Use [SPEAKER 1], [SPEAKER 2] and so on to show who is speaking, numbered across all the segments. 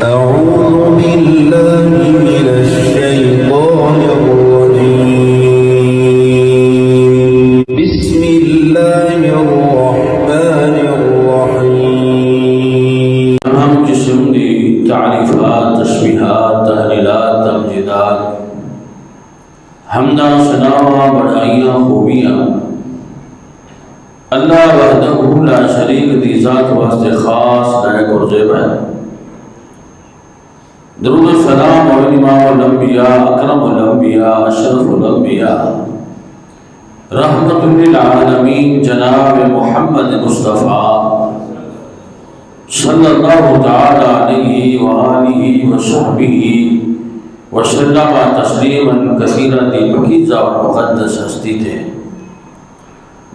[SPEAKER 1] أعوذ بالله من الشيطان الرجيم بسم الله الرحمن الرحيم
[SPEAKER 2] ہم جسم دی تعریفات، تسبیحات، تہلیلات، تمجیدات، حمدہ، ثناء، بڑھائیاں، خوبیاں اللہ وحدہ لا شریک دی ذات واسطے خاص لائق اور زیب ہے۔ درود و سلام اور امام الانبیاء، اکرم الانبیاء، اشرف الانبیاء، رحمت للعالمین جناب محمد مصطفیٰ صلی اللہ تعالی علیہ وآلہ وصحبہ وسلم تسلیما کثیرا دی پاکیزہ اور مقدس ہستی تھے۔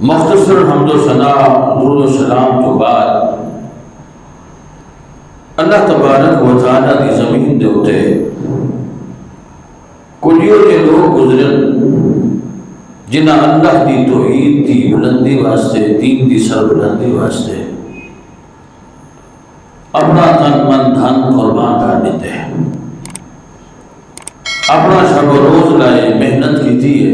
[SPEAKER 2] مختصر حمد و ثنا درود و سلام کے بعد اللہ تبارک و تعالی دی زمین دے اتے کلیوں کے لوگ گزرن جنہ اللہ دی توحید دی بلندی واسطے، دین دی سر بلندی واسطے اپنا تن من دھن قربان کر دیتے ہیں، اپنا شب و روز لائے محنت کی دیئے،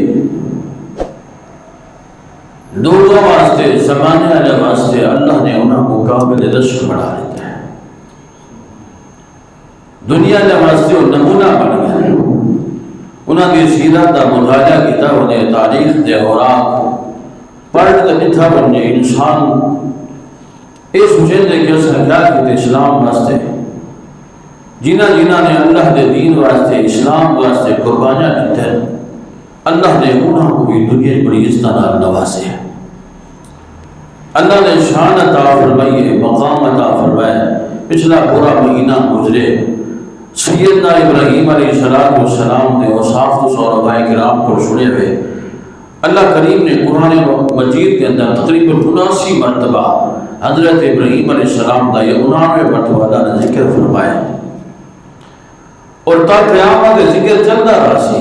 [SPEAKER 2] لوگوں واسطے، زمانے والے واسطے اللہ نے انہوں کو قابل رشک بڑھا دیتا ہے، دنیا کے واسطے وہ نمونہ بن گیا ہے۔ انہوں نے سیرت کا مطالعہ کیا، انہیں تاریخ دے اوراق پڑھ کے لکھا، انہیں انسان اس مجھے کہ اس نے کیا کیا اسلام واسطے، جنہ نے اللہ دے دین واسطے، اسلام واسطے قربانیاں دیتے ہیں، اللہ نے انہوں کو بھی دنیا بڑی عزت نال نوازے ہیں۔ اللہ نے شان عطا فرمائی، مقام عطا فرمائے۔ پچھلا پورا مہینہ گزرے، سیدنا ابراہیم علیہ السلام نے اوصاف تو صحابہ کرام کو سنے ہوئے اللہ کریم نے قرآن مجید کے اندر تقریباً 79 مرتبہ حضرت ابراہیم علیہ السلام کا یہ 99 مرتبہ اللہ نے ذکر فرمایا، اور تا قیامت ذکر چلتا رہا سی۔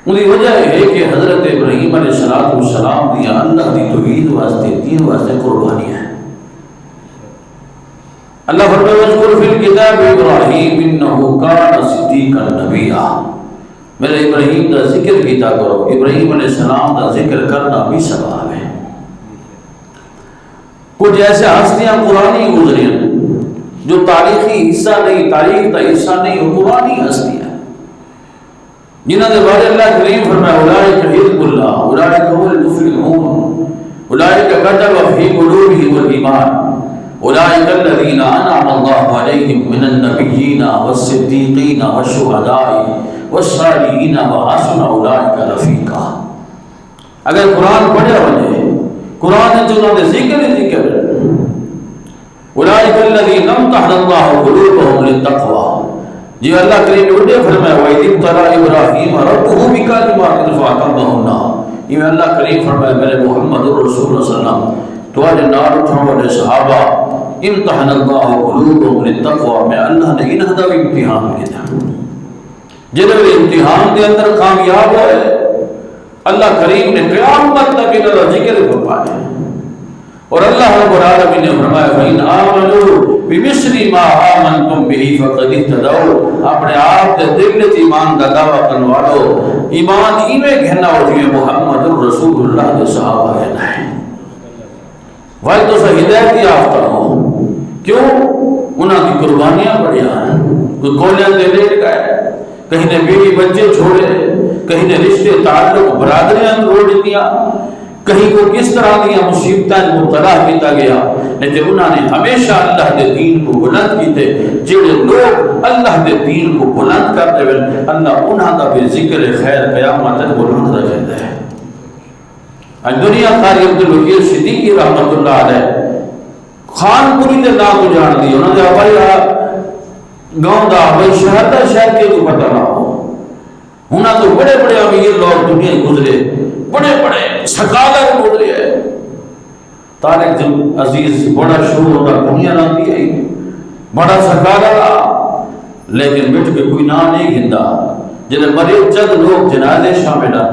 [SPEAKER 2] انہی وجہ ہے کہ حضرت ابراہیم علیہ السلام دیا اللہ دی توحید واسطے، دین واسطے قربانی ہے۔ اللہ فرمائے وَاذْكُرْ فِي الْكِتَابِ إِبْرَاهِيمَ إِنَّهُ كَانَ صِدِّيقًا نَبِيًّا۔ میرے ابراہیم کا ذکر کیتا کرو، ابراہیم علیہ السلام کا ذکر کرنا بھی ثواب ہے۔ کچھ ایسے ہستیاں قرآنی گزریں جو تاریخی حصہ نہیں، تاریخ کا حصہ نہیں، وہ قرآنی ہستیاں جنہوں نے بارے اللہ کریم فرمایا اولئک حزب اللہ اولئک هم المفلحون اولئک كتب في قلوبهم الایمان اولئک الذین انعم اللہ علیہم من النبیین والصدیقین والشہداء والصالحین وحسن اولئک رفیقا۔ اگر قرآن پڑھے ہونے، قرآن جو انہوں نے ذکر اولئک الذین امتحن اللہ قلوبهم للتقوی، جی اللہ کریم نے انہیں فرمایا وَإِذِ ابْتَلَىٰ إِبْرَاهِيمَ رَبُّهُ بِكَلِمَاتٍ فَأَتَمَّهُنَّ۔ یہ اللہ کریم فرمایا میرے محمد رسول اللہ صلی اللہ علیہ وسلم تو آج نار اٹھاؤ والے صحابہ امتحن اللہ قلوبهم للتقوی، میں اللہ نے انہوں کا بھی امتحان کیا، جنہوں نے امتحان کے اندر کامیاب ہوئے اللہ کریم نے قیامت تک انہوں کا ذکر فرمایا، اور اللہ رب العالمین نے فرمایا فَإِنْ آمَنُوا بِمِثْلِ مَا آمَنْتُمْ بِهِ فَقَدِ اهْتَدَوْا۔ اپنے آپ کے دل میں ایمان کا دعویٰ کرنے والو ایمان ایویں گھنا ہو جائے محمد رسول اللہ کے صحابہ ہے نہیں بھائی تو سا ہدایت یافتہ ہو، کیوں؟ انہوں کی قربانیاں بڑھیا ہیں، کوئی کولیاں دے لے گئے، کہیں نے بیوی بچے چھوڑے، کہیں نے رشتے تعلق برادریاں روڑ دیا، کہیں کو کس طرح دیا مصیبتیں مبتلا کیتا گیا، لیکن انہوں نے ہمیشہ اللہ دے دین کو بلند کیتے۔ جڑے لوگ اللہ دے دین کو بلند کرتے ہیں اللہ انہوں کا بھی ذکر خیر قیامت تک بلند رکھتا ہے۔ آج دنیا قاری عبدالوکیل صدیقی رحمت اللہ علیہ خان پوری دے نام کو جان دی، انہوں نے بھائی گاؤں دا بھائی شہر دا شہر کے تو پتہ نہ ہو، انہوں تو بڑے بڑے امیر لوگ دنیا گزرے، بڑے بڑے سکالر گزرے ہیں۔ طارق عزیز بڑا شروع ہوتا دنیا لاتی ہے، بڑا سکالر لیکن مٹ کے کوئی نام نہیں گھندا، جنہیں مرے چند لوگ جنازے شامل ہیں،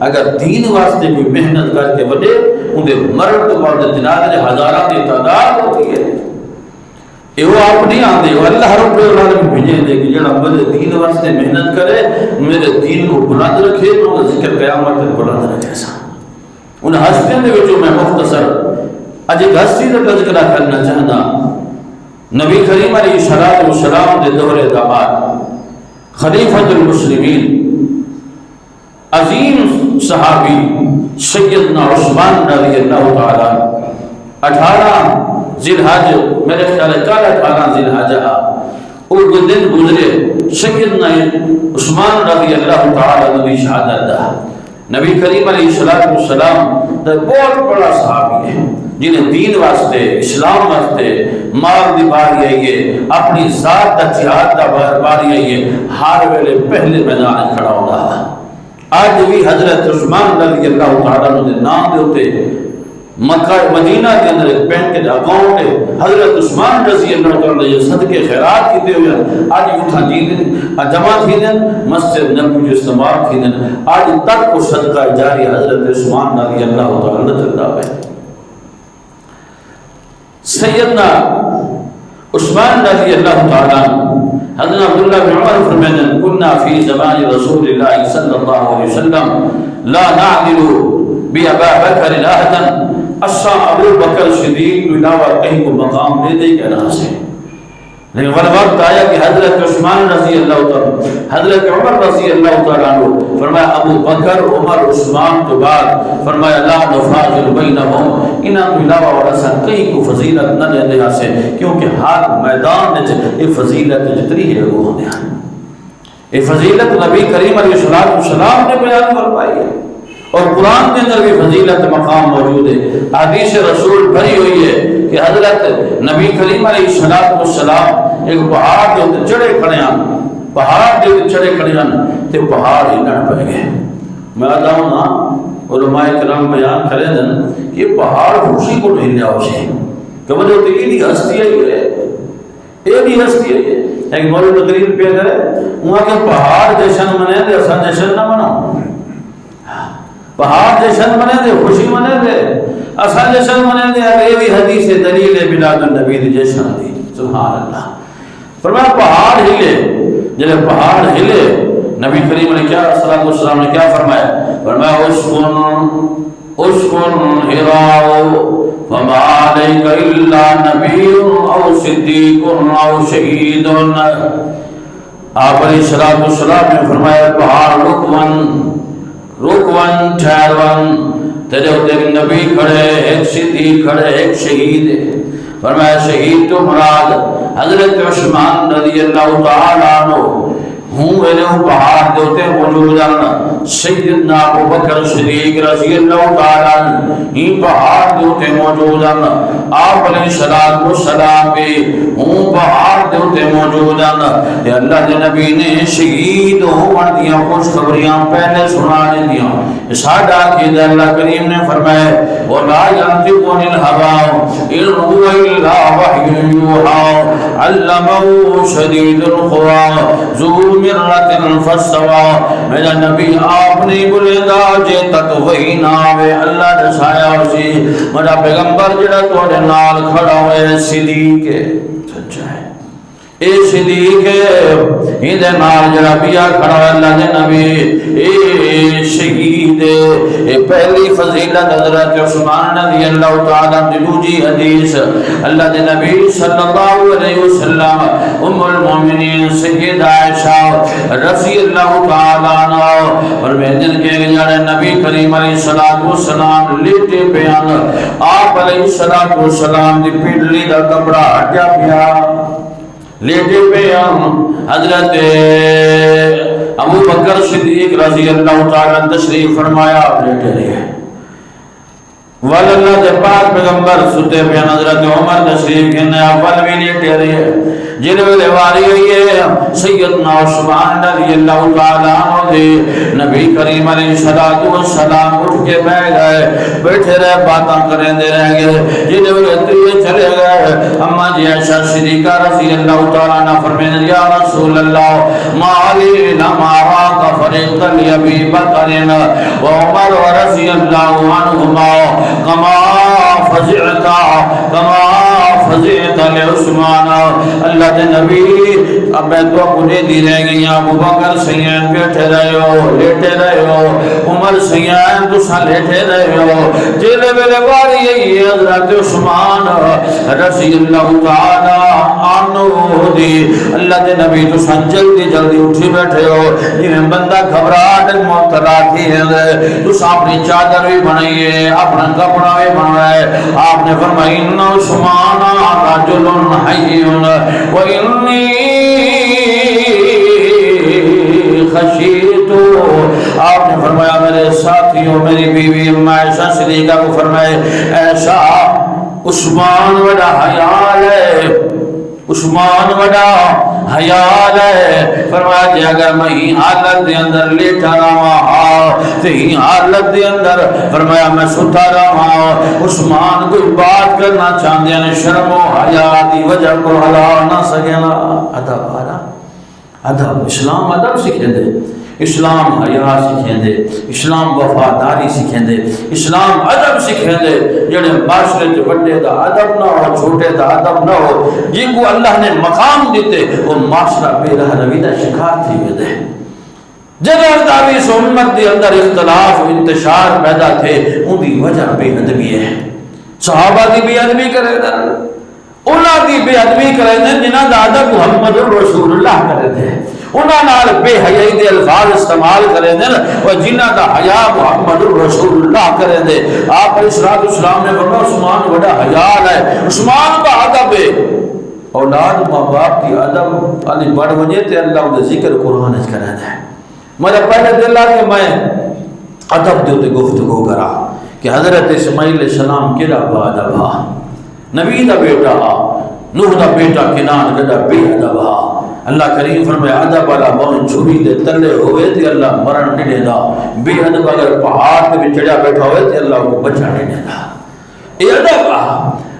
[SPEAKER 2] اگر دین واسطے کوئی محنت کر کے بڑے انہیں مرد تو بعد جنازے ہزارہ کی تعداد ہوتی ہے۔ یہ وہ آپ نہیں آتے، وہ اللہ رب العالمین بھیجیں دے کہ جڑا میرے دین واسطے محنت کرے، میرے دین کو بلند رکھے، تو وہ ذکر قیامت تک بلند رکھے سا۔ ان ہستیاں دے وچوں میں مختصر اج ایک ہستی کا تذکرہ کرنا چاہتا، نبی کریم علیہ الصلوۃ والسلام دے دور داماد، خلیفۃ المسلمین، عظیم صحابی سیدنا عثمان رضی اللہ تعالی 18 ذی الحج، میرے خیال ہے 18 ذی الحج وہ دن گزرے، سیدنا عثمان رضی اللہ تعالی عنہ شہادت دا۔ نبی کریم علیہ السلام دا بہت بڑا صحابی ہے، جنہیں دین واسطے، اسلام واسطے مال دی باری آئیے، اپنی ذات دا جہاد دا باری آئیے، ہر ویلے پہلے میدان کھڑا ہوگا۔ آج بھی حضرت عثمان رضی اللہ تعالیٰ عنہ دے نام دے ہوتے مکہ مدینہ کے اندر ایک بینک کے اکاؤنٹ ہے، حضرت عثمان رضی اللہ تعالیٰ نے صدقے خیرات کیتے ہوئے آج اٹھا جیدن جمع تھی دن مسجد نبی جو استعمال تھی دن، آج تک کو صدقہ جاری حضرت عثمان رضی اللہ تعالیٰ نے چلتا ہے۔ سیدنا عثمان رضی اللہ تعالیٰ حضرت عبداللہ بن عمر فرمائیں کننا فی زمان رسول اللہ صلی اللہ علیہ وسلم لا نعدل بابا بکر احدا، اصا ابو بکر صدیق تو علاوہ کہیں کو مقام دے دے کہنا سے، لیکن وقت آیا کہ حضرت عثمان رضی اللہ تعالیٰ، حضرت عمر رضی اللہ تعالیٰ عنہ فرمایا ابو بکر عمر عثمان تو بعد فرمایا لا نفاضل بینہم، انہاں تو علاوہ اور ایسا کہیں کو فضیلت نہ لے دے سے، کیونکہ ہر میدان یہ فضیلت جتنی ہے وہ ہونے ہیں، یہ فضیلت نبی کریم علیہ السلام نے بیان فرمائی ہے، اور قرآن کے اندر بھی فضیلت مقام موجود ہے۔ حدیث رسول بھری ہوئی ہے کہ حضرت نبی کریم علیہ السلام ایک پہاڑ کے اوپر چڑھے کھڑے ہیں، پہاڑ کے اوپر چڑھے کھڑے ہیں تے پہاڑ ہلن پہ گئے۔ میں آدھاؤں نا علماء کرام بیان کریں دن کہ یہ پہاڑ خوشی کو ڈھیل جاؤ سے کہ وجہ ہوتی ہے یہ ہستی ہے، یہ بھی ہستی ہے، ایک مولی تقریر پہ کرے وہاں کے پہاڑ جیشن منے دے اصلا جیشن نہ مناؤ، پہاڑ جشن منے دے، خوشی منے دے، اصل جشن منے دے، یہ بھی حدیث دلیل بلاد النبی دی جشن دی، سبحان اللہ۔ فرمایا پہاڑ ہلے، جب پہاڑ ہلے نبی کریم نے کیا صلی اللہ علیہ وسلم نے کیا فرمایا؟ فرمایا اسکن ہراؤ فما علیک الا نبی او صدیق او شہید۔ آپ علیہ السلام نے فرمایا پہاڑ رکون ٹھہرون، تیرے ہوتے ایک نبی کھڑے، ایک صدیق کھڑے، ایک شہید ہے۔ فرمایا شہید تو مراد حضرت عثمان رضی اللہ تعالیٰ عنہ ہوں میرے پہاڑ دیوتے موجود ہیں، سیدنا ابو بکر صدیق رضی اللہ تعالیٰ عنہ ہی پہاڑ دیوتے موجود ہیں، آپ علیہ السلام بھی ہوں پہاڑ دیوتے موجود ہیں۔ کہ اللہ کے نبی نے شہید ہون دیا خوشخبریاں پہلے سنانے دیا، ساڈا کہ اللہ کریم نے فرمایا وَلَا يَنطِقُ عَنِ الْهَوَىٰ إِنْ هُوَ إِلَّا وَحْيٌ يُوحَىٰ عَلَّمَهُ شَدِيدُ الْقُوَىٰ ذُو مِرَّةٍ فَاسْتَوَىٰ۔ میرا نبی آپ نہیں بولے گا جے تک وہی نہ آوے، اللہ دسایا اسی میرا پیغمبر جڑا تواڈے نال کھڑا ہوئے صدیق ہے، سچا ہے، اے صدیق ہے، ہندے نال جڑا پیا کھڑا ہے اللہ دے نبی اے شہید ہے۔ اے پہلی فضیلت حضرت عثمان رضی اللہ تعالیٰ عنہ۔ دوسری حدیث اللہ دے نبی صلی اللہ علیہ وسلم ام المومنین سیدہ عائشہ رضی اللہ تعالیٰ عنہ اور دن کے جڑے نبی کریم علیہ السلام لیٹے بیان، آپ علیہ السلام دی پیڈلی دا کپڑا ہٹیا پیا لیٹے پہ حضرت ابو بکر صدیق رضی اللہ تعالیٰ تشریف فرمایا لیٹے رہے، واللہ دے پاک پیغمبر ستے پہ حضرت عمر تشریف کہنے اول بھی لیٹے رہے، جنہوں نے واری ہوئی ہے سیدنا عثمان رضی اللہ تعالیٰ عنہ دے نبی کریم علیہ السلام اٹھ کے بیٹھ گئے، بیٹھے رہے باتاں کریں دے رہ گئے، جنہوں نے تریے چلے گئے۔ اما جی عائشہ صدیقہ رضی اللہ تعالیٰ عنہ فرمائیں یا رسول اللہ ما علی لما راک فرقت لابی بکر و عمر رضی اللہ عنہما کما فزعت والے عثمان اللہ کے نبی اب میں تو مجھے دی رہ گئی ابو بکر سیان بیٹھے رہے ہو لیٹے رہے ہو عمر سیان تو سا لیٹے رہے ہو جیلے میرے باری یہی حضرت عثمان رضی اللہ تعالی عنہ دی اللہ کے نبی تو سا جلدی جلدی اٹھی بیٹھے ہو جنہیں بندہ گھبراہٹ محترا کی ہے تو سا اپنی چادر بھی بنائیے اپنا کپڑا بھی بنائے آپ نے فرمائی ان عثمان رجل حی وانی خشیتو آپ نے فرمایا میرے ساتھیوں میری بیوی عائشہ صدیقہ کو فرمائے ایسا عثمان بڑا حیال ہے عثمان بڑا حیال ہے فرمایا کہ اگر میں ہی حالت دے اندر لیٹا رہا تو ہی حالت دے اندر فرمایا میں ستا رہا عثمان کوئی بات کرنا چاہتے ہیں شرم و حیا دی وجہ کو ہلا نہ سکے نا ادب ادب اسلام ادب سکھے دے اسلام حیا سکھیں دے اسلام وفاداری سکھیں دے اسلام ادب سکھیں دے جڑے معاشرے جو بڑے دا ادب نہ ہو چھوٹے دا ادب نہ ہو جن کو اللہ نے مقام دیتے وہ معاشرہ بے رہ روی دا شکار تھی ہوئے دے جگہ تاریخ امت دے اندر اختلاف و انتشار پیدا تھے ان دی وجہ بے ادبی ہے صحابہ دی بے ادبی کرے دا انہاں دی بے ادبی کرے دے جنہاں دا ادب محمد رسول اللہ کرے دے انہاں نال بے حیائی دے الفاظ استعمال کرے دے اور جنہاں دا حیا محمد رسول اللہ کرے دے آپ علیہ الصلوۃ والسلام نے فرمایا عثمان بڑا حیال ہے عثمان با ادب ہے اولاد ماں باپ کی ادب علی بڑھ وجے تے اللہ دے ذکر قرآن وچ کرے دے مجھے پہلے دل آ کہ میں ادب دے تے گفتگو کرا کہ حضرت اسماعیل علیہ السلام کیڑا با ادب ہا نبی دا بیٹا نوح دا بیٹا کنان جڑا بے ادب ہا اللہ کریم فرمایا ادب والا بہن چھری دے تلے ہوئے تے اللہ مرن نہیں دینا بے ادب اگر پہاڑ پہ چڑھا بیٹھا ہوئے تے اللہ کو بچا نہیں دینا یہ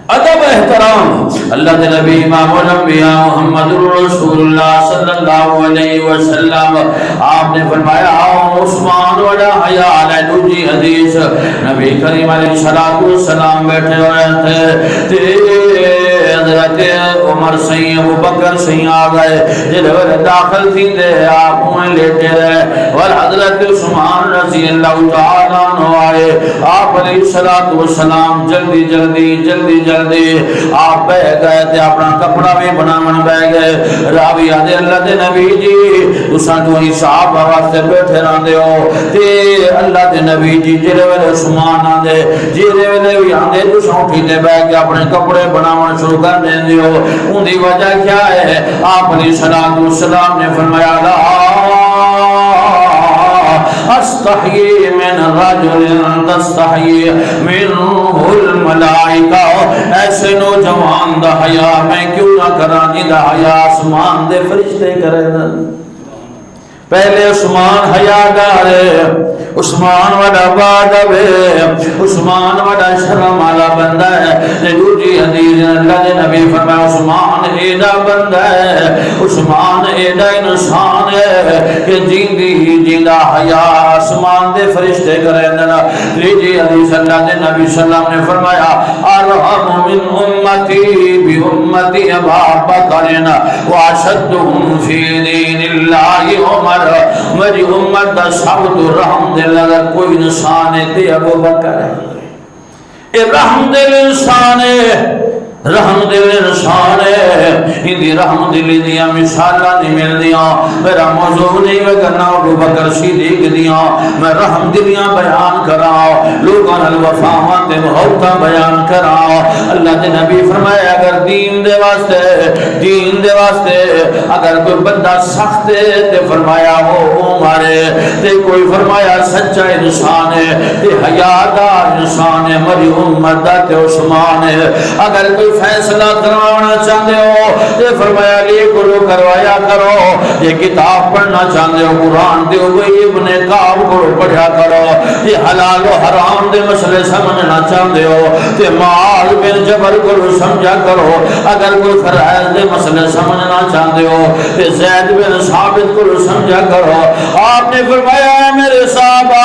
[SPEAKER 2] ادب احترام اللہ کے نبی امام الانبیاء محمد رسول اللہ صلی اللہ علیہ وسلم آپ نے فرمایا عثمان وڑا حیال ہے دوسری حدیث نبی کریم علیہ السلام بیٹھے ہوئے تھے حضرت عمر سہیں ابو بکر سہیں آ گئے جب داخل تھی دے آپ انہیں لیٹے رہے اور حضرت عثمان رضی اللہ تعالیٰ عنہ آئے آپ علیہ السلام جلدی جلدی جلدی جلدی آپ بہ گئے تھے اپنا کپڑا بھی بنا من بہ گئے راوی آدھے اللہ دے نبی جی تساں جو ہی صاحب واسطے بیٹھے رہندے ہو تے اللہ دے نبی جی جڑے ویلے عثمان آندے جڑے ویلے بھی آندے تساں اٹھی تے بہ کے اپنے کپڑے بناون شروع کر دیندے ہو ان دی وجہ کیا ہے آپ علیہ السلام نے فرمایا لا استحیی من رجل تستحیی منہ الملائکہ ایسے نوجوان دا حیا میں کیوں نہ کرانی دا حیا آسمان دے فرشتے کرے نا پہلے عثمان حیاگار ہے عثمان وڈا بادب ہے عثمان وڈا شرم والا بندہ ہے دوسری حدیث اللہ کے نبی فرمایا عثمان ایڈا بندہ ہے عثمان ایڈا انسان ہے کہ جیندی جیندہ حیا آسمان دے فرشتے کرے دینا تیجی حدیث اللہ کے نبی صلی اللہ علیہ وسلم نے فرمایا ارحم من امتی بی امتی ابا بکرین واشدهم فی دین اللہ عمر میری امت دا سب تو رحم دل اگر کوئی انسان ہے تے ابو بکر ہے اے رحم دل انسان ہے رحم دل انسان ہے ہندی رحم دلی دیا مثالہ نہیں مل دیا میرا موضوع نہیں میں کرنا ابو بکر صدیق دیا میں رحم دلیاں بیان کراؤ لوگاں الوفاوات محبتہ بیان کراؤ اللہ کے نبی فرمائے اگر دین دے واسطے اگر کوئی بندہ سخت ہے تے فرمایا ہو مارے تے کوئی فرمایا سچا انسان ہے تے حیادار انسان ہے میری امت دا تے عثمان ہے اگر کوئی فیصلہ کروانا چاہتے ہو تے فرمایا لئے کرو کروایا کرو یہ کتاب پڑھنا چاہتے ہو قرآن دے ہوئے ابن کعب کرو پڑھا کرو یہ حلال و حرام دے مسئلے سمجھنا چاہتے ہو تے معاذ بن جبل کرو سمجھا کرو اگر کوئی فرائض دے مسئلے سمجھنا چاہتے ہو تے زید بن ثابت کرو سمجھا کرو آپ نے فرمایا ہے میرے صحابہ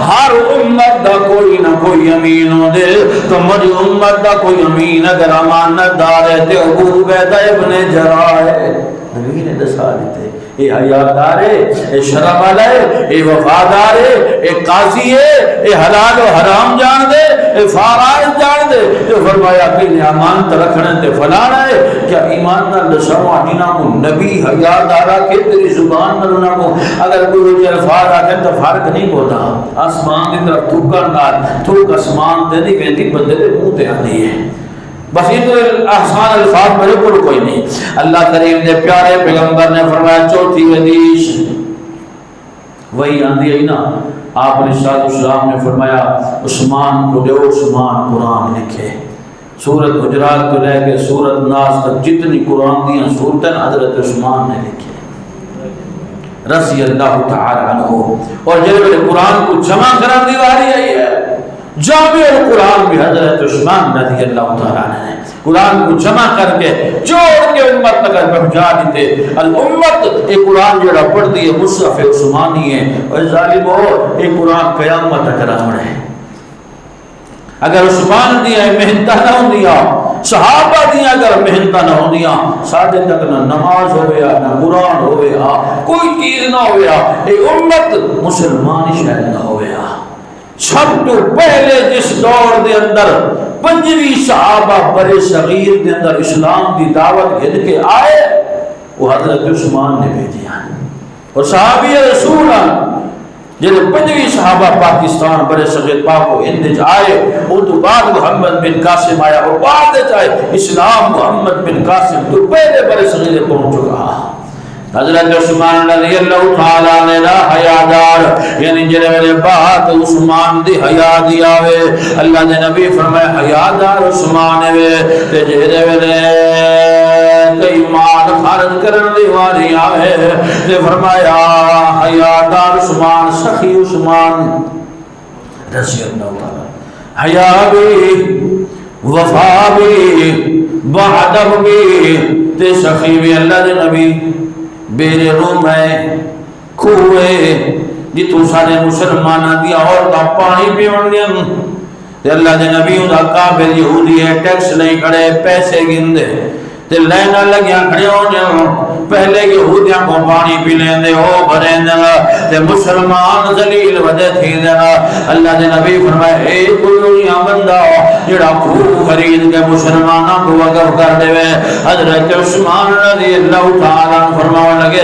[SPEAKER 2] ہر امت دا کوئی نہ کوئی امین ہو دے تو مجھے امت دا کوئی امین اگر امانت دار ہے تے ابو عبیدہ ابن جراح ہے، نبی نے دسا دیتے اے حیادار ہے، اے شرم والا ہے، اے وفادار ہے، اے قاضی ہے، اے حلال و حرام جان دے، اے فرائض جان دے۔ تو فرمایا کہ امانت رکھنے تے فلانا ہے، کیا ایمان نہ دساواں جنہاں کو نبی حیادارا کے تیری زبان نہ انہاں کو اگر کوئی الفاظ آکھے تو فرق نہیں ہوتا۔ آسمان کی طرف تھوکن نال تھوک آسمان تے نہیں ویندی بندے دے منہ تے آندی ہے، بس یہ تو آسان الفاظ میرے کو کوئی نہیں۔ اللہ کریم نے پیارے پیغمبر نے فرمایا چوتھی حدیث وہی آندھی ہے نا، آپ علیہ السلام نے فرمایا عثمان کو دے، عثمان قرآن لکھے۔ سورت حجرات کو لے کے سورت ناس تک جتنی قرآن دیاں سورتیں حضرت عثمان نے لکھے رضی اللہ تعالی عنہ۔ اور جب قرآن کو جمع کرا دی واری آئی ہے، جامع القرآن بھی حضرت عثمان رضی اللہ تعالیٰ عنہ نے قرآن کو جمع کر کے جوڑ کے امت تک پہنچا دیتے۔ الامت ایک قرآن جڑا پڑھ دیے مصحف عثمانی ہے، اور ظالم ہو ایک قرآن قیامت تک رہا ہے۔ اگر عثمان دیا محنتہ نہ ہوں دیا، صحابہ دیا اگر محنتہ نہ ہوں دیا، سادے تک نہ نماز ہویا نہ قرآن ہویا، کوئی چیز نہ ہویا، ایک امت مسلمان شاید نہ ہویا۔ سب تو پہلے جس دور دے اندر پنجویں صحابہ برے صغیر دے اندر اسلام دی دعوت گھن کے آئے، وہ حضرت عثمان نے بھیجی ہیں۔ اور صحابی رسول جنہیں پنجویں صحابہ پاکستان برے صغیر پاک و ہند آئے، ان تو بعد محمد بن قاسم آیا، اور بعد جائے اسلام محمد بن قاسم تو پہلے برے صغیر پہنچ چکا۔ حضرت عثمان رضی اللہ تعالیٰ نے لا حیادار، یعنی جنہیں میرے بات عثمان دی حیا دیا وے، اللہ نے نبی فرمائے حیادار عثمان وے، تے جنہیں میرے کئی مال خارج کرن دی واری آوے، تے فرمایا حیادار عثمان، سخی عثمان رضی اللہ تعالیٰ، حیا بھی وفا بھی بعدب بھی تے سخی بھی۔ اللہ نے نبی بیرے روم ہے کھوئے جتو سارے مسلمانہ دیا اور تا پانی پیون دیا، تے اللہ دے نبی دا قابل یہودی ہے، ٹیکس نہیں کھڑے، پیسے گندے تے لینا لگیاں کھڑے ہو جاؤں، پہلے یہودیاں کو پانی پی لیں دے ہو بھریں دے تے مسلمان ذلیل ودے تھی دے۔ اللہ دے نبی فرمائے اے کوئی بندہ جڑا خوب خرید کے مسلمانوں کو وقف کر دے وے۔ حضرت عثمان رضی اللہ تعالیٰ فرماؤ لگے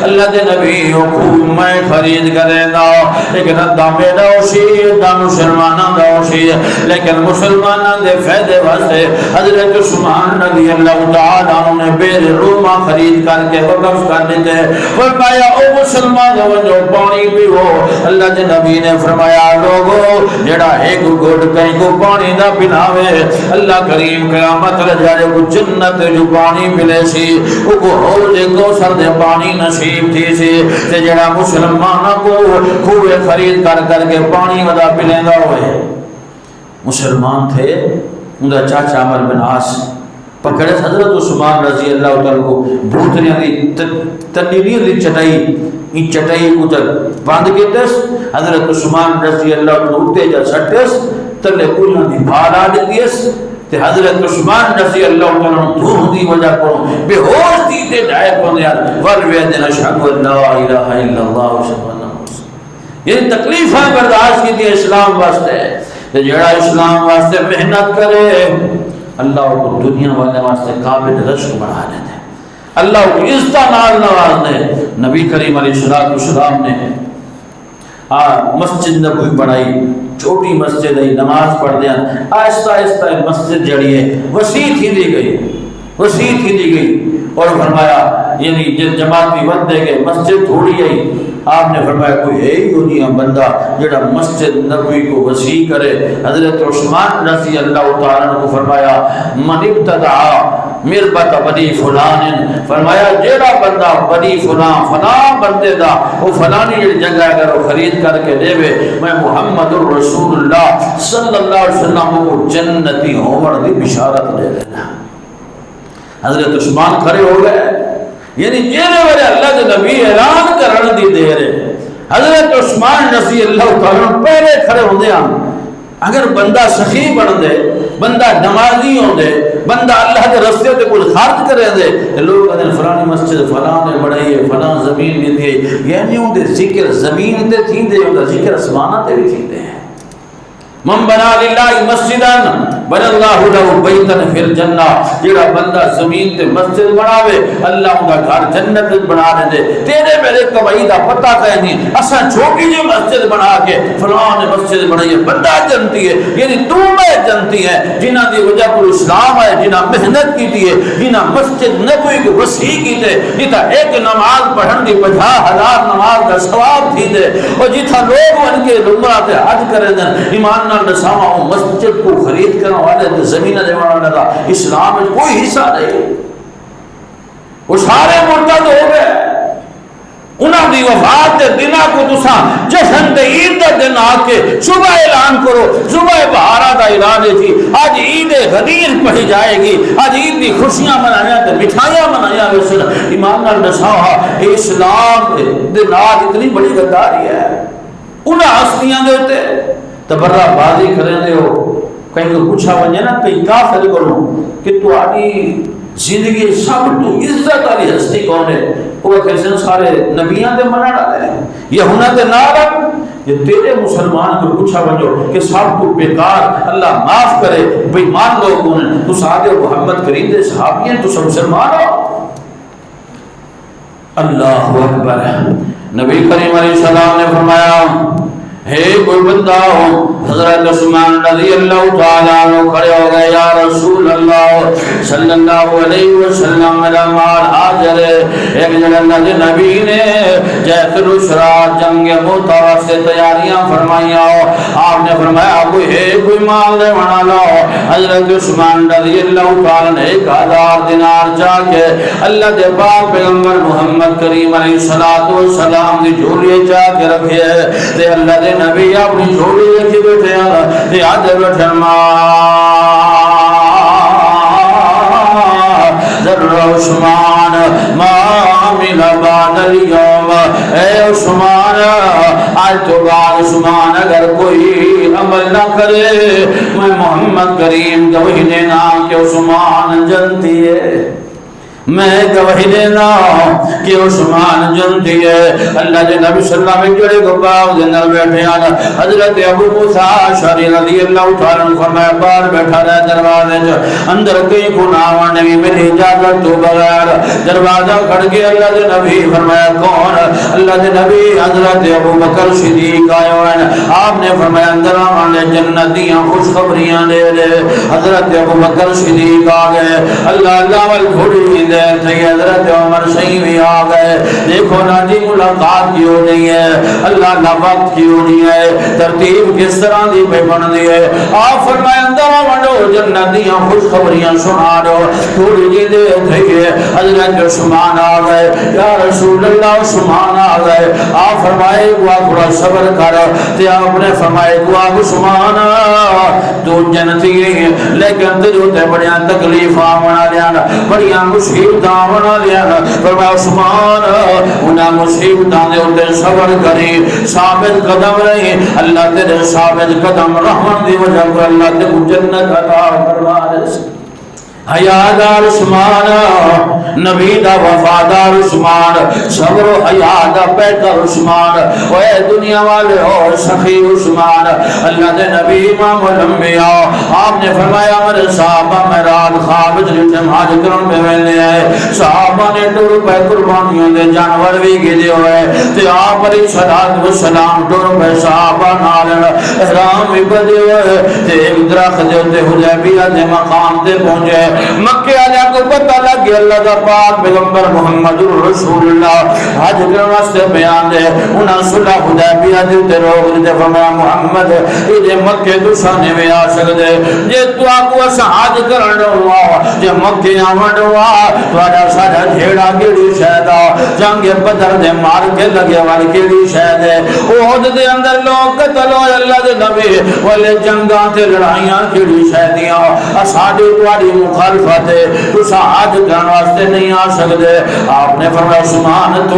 [SPEAKER 2] اللہ دے نبی خوب میں خرید کریں دا، لیکن دا میرا اسی دا مسلمانوں دا اسی، لیکن مسلمانوں دے فیدے واسطے حضرت عثمان رضی اللہ تعالیٰ نے بیر روما خرید کر کے وقف کر دیتے۔ فرمایا او مسلمانوں جو پانی پیو، اللہ کے نبی نے فرمایا لوگو جڑا ایک گھٹ کہیں کو پانی نہ پلاوے، اللہ کریم قیامت رجارے کو جنت جو پانی پلے سی او کو حوض کوثر دے پانی نصیب تھی سی، تے جڑا مسلمانوں کو خوبے خرید کر کر کے پانی ودا پلیں گا ہوئے۔ مسلمان تھے، انہا چاچا عمر بن عاص پکڑے حضرت عثمان رضی اللہ تعالیٰ کو بھوتریاں دی تنیری دی چٹائی، این چٹائی کو جب باندھ کے تس حضرت عثمان رضی اللہ تعالیٰ اٹھتے جا سٹس تلے کلیاں دی بھار آ دیتیس، تے حضرت عثمان رضی اللہ تعالیٰ دھوم دی وجہ کرو بے ہوش دیتے ڈائے پندیاں والویدن اشہدو اللہ الہ الا اللہ وسلم۔ یہ تکلیفہ برداشت کی تھی اسلام واسطے، تے جڑا اسلام واسطے محنت کرے اللہ کو دنیا والے واسطے قابل رزق بڑھا دیتے، اللہ کو عزت نال نواز دے۔ نبی کریم علیہ السلام نے مسجد نبوی بڑھائی، چھوٹی مسجد ہے، نماز پڑھ دیا، آہستہ آہستہ مسجد جڑی ہے وسیع تھی دی گئی، وسیع تھی دی گئی، اور فرمایا یعنی جماعتی ود دے گئے مسجد تھوڑی ہے، آپ نے فرمایا کوئی ہے ہی دنیا بندہ جڑا مسجد نبوی کو وسیع کرے۔ حضرت عثمان رضی اللہ تعالیٰ کو فرمایا من ابتدعا مربت بنی فلان، فرمایا جیڑا بندہ بنی فلان فلان بندے دا وہ فلانی جگہ اگر وہ خرید کر کے دے وے، میں محمد الرسول اللہ صلی اللہ علیہ وسلم کو جنتی ہومر دی بشارت دے دینا۔ حضرت عثمان کھڑے ہو گئے، یعنی جیرے والے اللہ کے نبی اعلان کرن دی دے رہے، حضرت عثمان رضی اللہ تعالیٰ پہلے کھڑے ہو دیا۔ اگر بندہ سخی بن دے، بندہ نمازی ہوں دے، بندہ اللہ کے رستے تے کچھ خرچ کرے دے، لوگ کہتے ہیں فلانی مسجد فلاں نے بنائی ہے، فلاں زمین نہیں دی، یعنی ہوں دے ذکر زمین تے تھی دے، ہوں دے ذکر اسمانہ تے بھی تھی دے. من بنا للہ مسجدا بنا اللہ لہ بیتا فی الجنہ، جڑا بندہ زمین تے مسجد بناوے اللہ ان کا گھر جنت بنا دے. تیرے میرے کمائی دا پتہ کہیں نہیں، اساں چھوٹی جی مسجد بنا کے فلاں نے مسجد بنائی ہے، بندہ جنتی ہے، یعنی تو میں جنتی ہے جنہ دی وجہ پر اسلام ہے، جنہ محنت کی ہے، جنہ مسجد نبوی کو وسیع کی دے، جتا ایک نماز پڑھن دی 50,000 نماز دا ثواب تھی دے، اور جتا لوگ ان کے عمرہ تے حج کرے دیں ایمان نسامہ مسجد کو خرید کرنے والے زمینہ دیوانا لگا. اسلام میں کوئی حصہ نہیں، وہ سارے مرتد ہو گئے. انہاں دی وفات دے دنہ کو تساں جشن دے عید دا دن آ کے صبح اعلان کرو، صبح بہارہ دا اعلان تھی، آج عید غدیر پڑھی جائے گی، آج عید دی خوشیاں منایا تے مٹھائیاں منایا. ایمان نال دساؤ اسلام دے نال اتنی بڑی غداری ہے. انہاں ہستیاں دے ہوتے تبرہ بازی کریں دے ہو، کہیں کو پوچھا ونجے نا کئی کافر کرو کہ تو آنی زندگی سب تو عزت والی ہستی کون ہے؟ وہ کہتے سارے نبیان دے منع ڈالے ہیں، یہ ہونا دے نارم. یہ تیرے مسلمان کو پوچھا ونجو کہ سب تو بیکار اللہ معاف کرے بھئی مان لو کون ہے، تو صحابہ محمد کریم دے صحابی ہیں، تو سب مسلمان ہو. اللہ اکبر. نبی کریم علیہ السلام نے فرمایا ہے کوئی بندہ ہو، حضرت عثمان رضی اللہ تعالیٰ عنہ کھڑے ہو گئے، یا رسول اللہ صلی اللہ علیہ وسلم میرا مال حاضر ہے. ایک جن اللہ کے نبی نے جیت العسرا جنگ موتا سے تیاریاں فرمائیاں ہو، آپ نے فرمایا کوئی ہے کوئی مال دے بنا لو. حضرت عثمان رضی اللہ تعالیٰ نے 1000 دینار جا کے اللہ دے پاک پیغمبر محمد کریم علیہ السلام دی جھولی جا کے رکھے تے اللہ دے نبی اپنی جھولی رکھی بیٹھے ہیں تے آج بیٹھے ذر عثمان ما عمل بعد اليوم. اے عثمان آج تو بعد عثمان اگر کوئی عمل نہ کرے میں محمد کریم گواہی دینا کہ عثمان جنتی ہے، میں گواہی دینا کہ عثمان جنتی ہے. اللہ کے نبی صلی اللہ علیہ وسلم جڑے گباؤ دنر بیٹھے ہیں. حضرت ابو موسیٰ اشعری رضی اللہ تعالیٰ عنہ فرمایا باہر بیٹھا رہے دروازے جو اندر کئی گناہوں نے میری اجازت تو بغیر دروازہ کھڑ کے اللہ کے نبی فرمایا کون؟ اللہ کے نبی حضرت ابو بکر صدیق آئے ہیں. آپ نے فرمایا اندر آنے جنتیاں خوشخبریاں دے دے. حضرت ابو بکر صدیق آ گئے، اللہ اللہ وال تھوڑی دیر تھی حضرت عمر صحیح بھی آ گئے. دیکھو نا جی ملاقات کیوں نہیں ہے، اللہ اللہ وقت کیوں نہیں ہے، ترتیب کس طرح دی پہ بن دی ہے. آپ فرمائے اندر آمدو جنتیاں خوشخبریاں سنا دو. تھوڑی جی دیر تھی حضرت عثمان آ گئے، یا رسول اللہ عثمان آ گئے. آپ فرمائے گوا تھوڑا صبر کر. تے آپ نے فرمائے گوا عثمان تو جنتی ہے لیکن تجھو تے بڑیاں تکلیف آمنا لیانا، بڑیاں مصیبت آمنا لیانا. فرمایا عثمان انہاں مصیبتاں دے اندر صبر کری، ثابت قدم رہی. اللہ تیرے ثابت قدم رحمت دی وجہ پر اللہ تے جنت عطا فرما دے. حیادار عثمان نبی دا وفادار عثمان صبر و حیا دا پیکر عثمان اے دنیا والے او سخی عثمان. اللہ دے نبی امام الانبیاء آپ نے فرمایا میرے صحابہ میں رات خواب جن حج کرن پہ ویلے آئے، صحابہ نے ٹر پہ قربانیوں دے جانور بھی گدے ہوئے تے آپ علیہ الصلوۃ والسلام ٹر پہ صحابہ نال احرام بھی بدے ہوئے تے ایک درخت دے تے حدیبیہ دے مقام تے پہنچے. مکہ والے کو پتہ لگ گیا اللہ دا پاک پیغمبر محمد رسول اللہ حج کرنے واسطے بیان دے. انہاں صلح حدیبیہ دے تے روک دے. فرمایا محمد اے مکے تو سانے میں آ سکدے جے تو کو اس حج کرن ہوا جے مکے آوند ہوا تہاڈا ساڈا جھیڑا کیڑی شہدا جنگ بدر دے مار کے لگے والی کیڑی شہد ہے. احد دے اندر لوگ قتل ہوئے اللہ دے نبی والے جنگاں تے لڑائیاں کیڑی شہدیاں ساڈی تہاڈی مخالفت ہے تو حج کرن واسطے نہیں آ سکدے. آپ نے فرمایا عثمان تو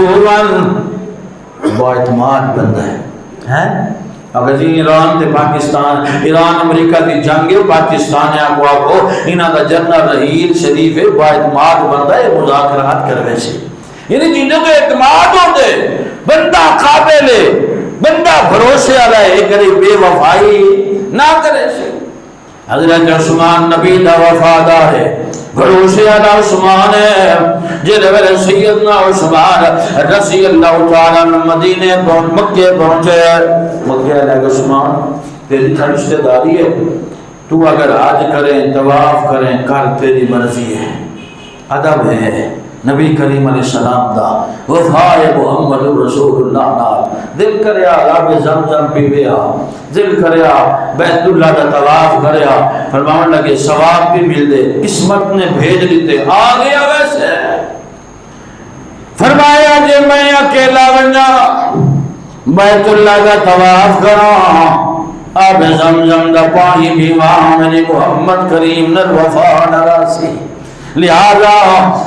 [SPEAKER 2] با اعتماد بندہ ہے اگر جی ایران تے پاکستان، ایران امریکہ دی جنگ ہے، پاکستان ہے کو آکو انہاں دا جنرل رحیل شریف ہے با اعتماد بندہ ہے، مذاکرات کروے سے یعنی جنہوں کو اعتماد ہوتے بندہ قابل ہے، بندہ بھروسے والا ہے، کرے بے وفائی نہ کرے سے۔ حضرت عثمان نبی دا وفادار ہے، بھروسے والا عثمان ہے، جلے والے سیدنا عثمان رضی اللہ تعالیٰ مدینے پہنچ مکے پہنچے۔ مکے علیہ عثمان تیری رشتہ داری ہے، تو اگر حج کریں طواف کریں کر، تیری مرضی ہے، ادب ہے نبی کریم علیہ السلام دا، وفائے محمد رسول اللہ نال دل کریا آب زمزم پیویا، دل کریا بیت اللہ دا طواف کریا، فرمان لگے ثواب بھی مل دے، قسمت نے بھیج دیتے آ گیا ویسے۔ فرمایا جے میں اکیلا بنجا بیت اللہ دا طواف کرا، آب زمزم دا پانی پیوا، میرے محمد کریم نے وفا نراسی، لہذا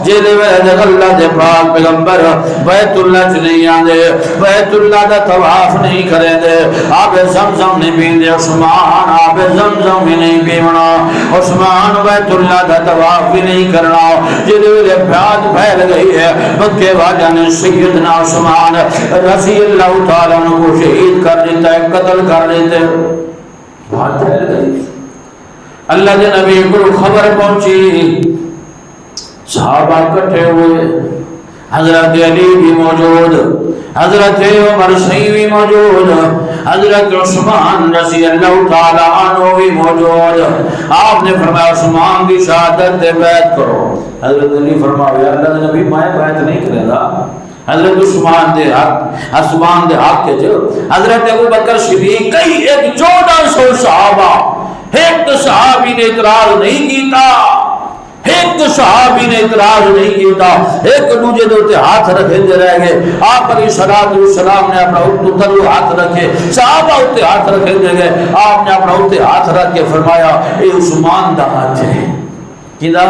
[SPEAKER 2] جیلے ویدے اللہ دے پاک پیغمبر بیت اللہ چ نہیں آن دے، بیت اللہ دا طواف نہیں کرے دے، آب زمزم نہیں پین دے، عثمان آب زمزم بھی نہیں پیونا، عثمان بیت اللہ دا طواف بھی نہیں کرنا۔ جیلے ویدے پیاد پھیل گئی ہے، مکے واجہ نے سیدنا عثمان رضی اللہ تعالیٰ کو شہید کر دیتا ہے، قتل کر دیتے، بات پھیل گئی۔ اللہ دے نبی کو خبر پہنچی، صحابہ کٹھے ہوئے، حضرت علی بھی موجود، حضرت عمر سی بھی موجود، حضرت عثمان رضی اللہ تعالیٰ عنہ بھی موجود۔ آپ نے فرمایا عثمان کی شہادت دے بیعت کرو۔ حضرت علی فرمایا اللہ نبی میں بیعت نہیں کرے گا، حضرت عثمان دے حق کے جو حضرت ابوبکر صدیق کئی 1400 صحابہ، ایک صحابی نے اعتراض نہیں کیتا، ایک صحابی نے اعتراض نہیں کیتا، ایک دوجے دوتے ہاتھ رکھے دے رہ گئے۔ آپ علیہ السلام نے اپنا اتر ہاتھ رکھے، صحابہ اتنے ہاتھ رکھے دے گئے، آپ نے اپنا اتنے ہاتھ رکھ کے فرمایا اے عثمان دا ہاتھ ہے، کی دا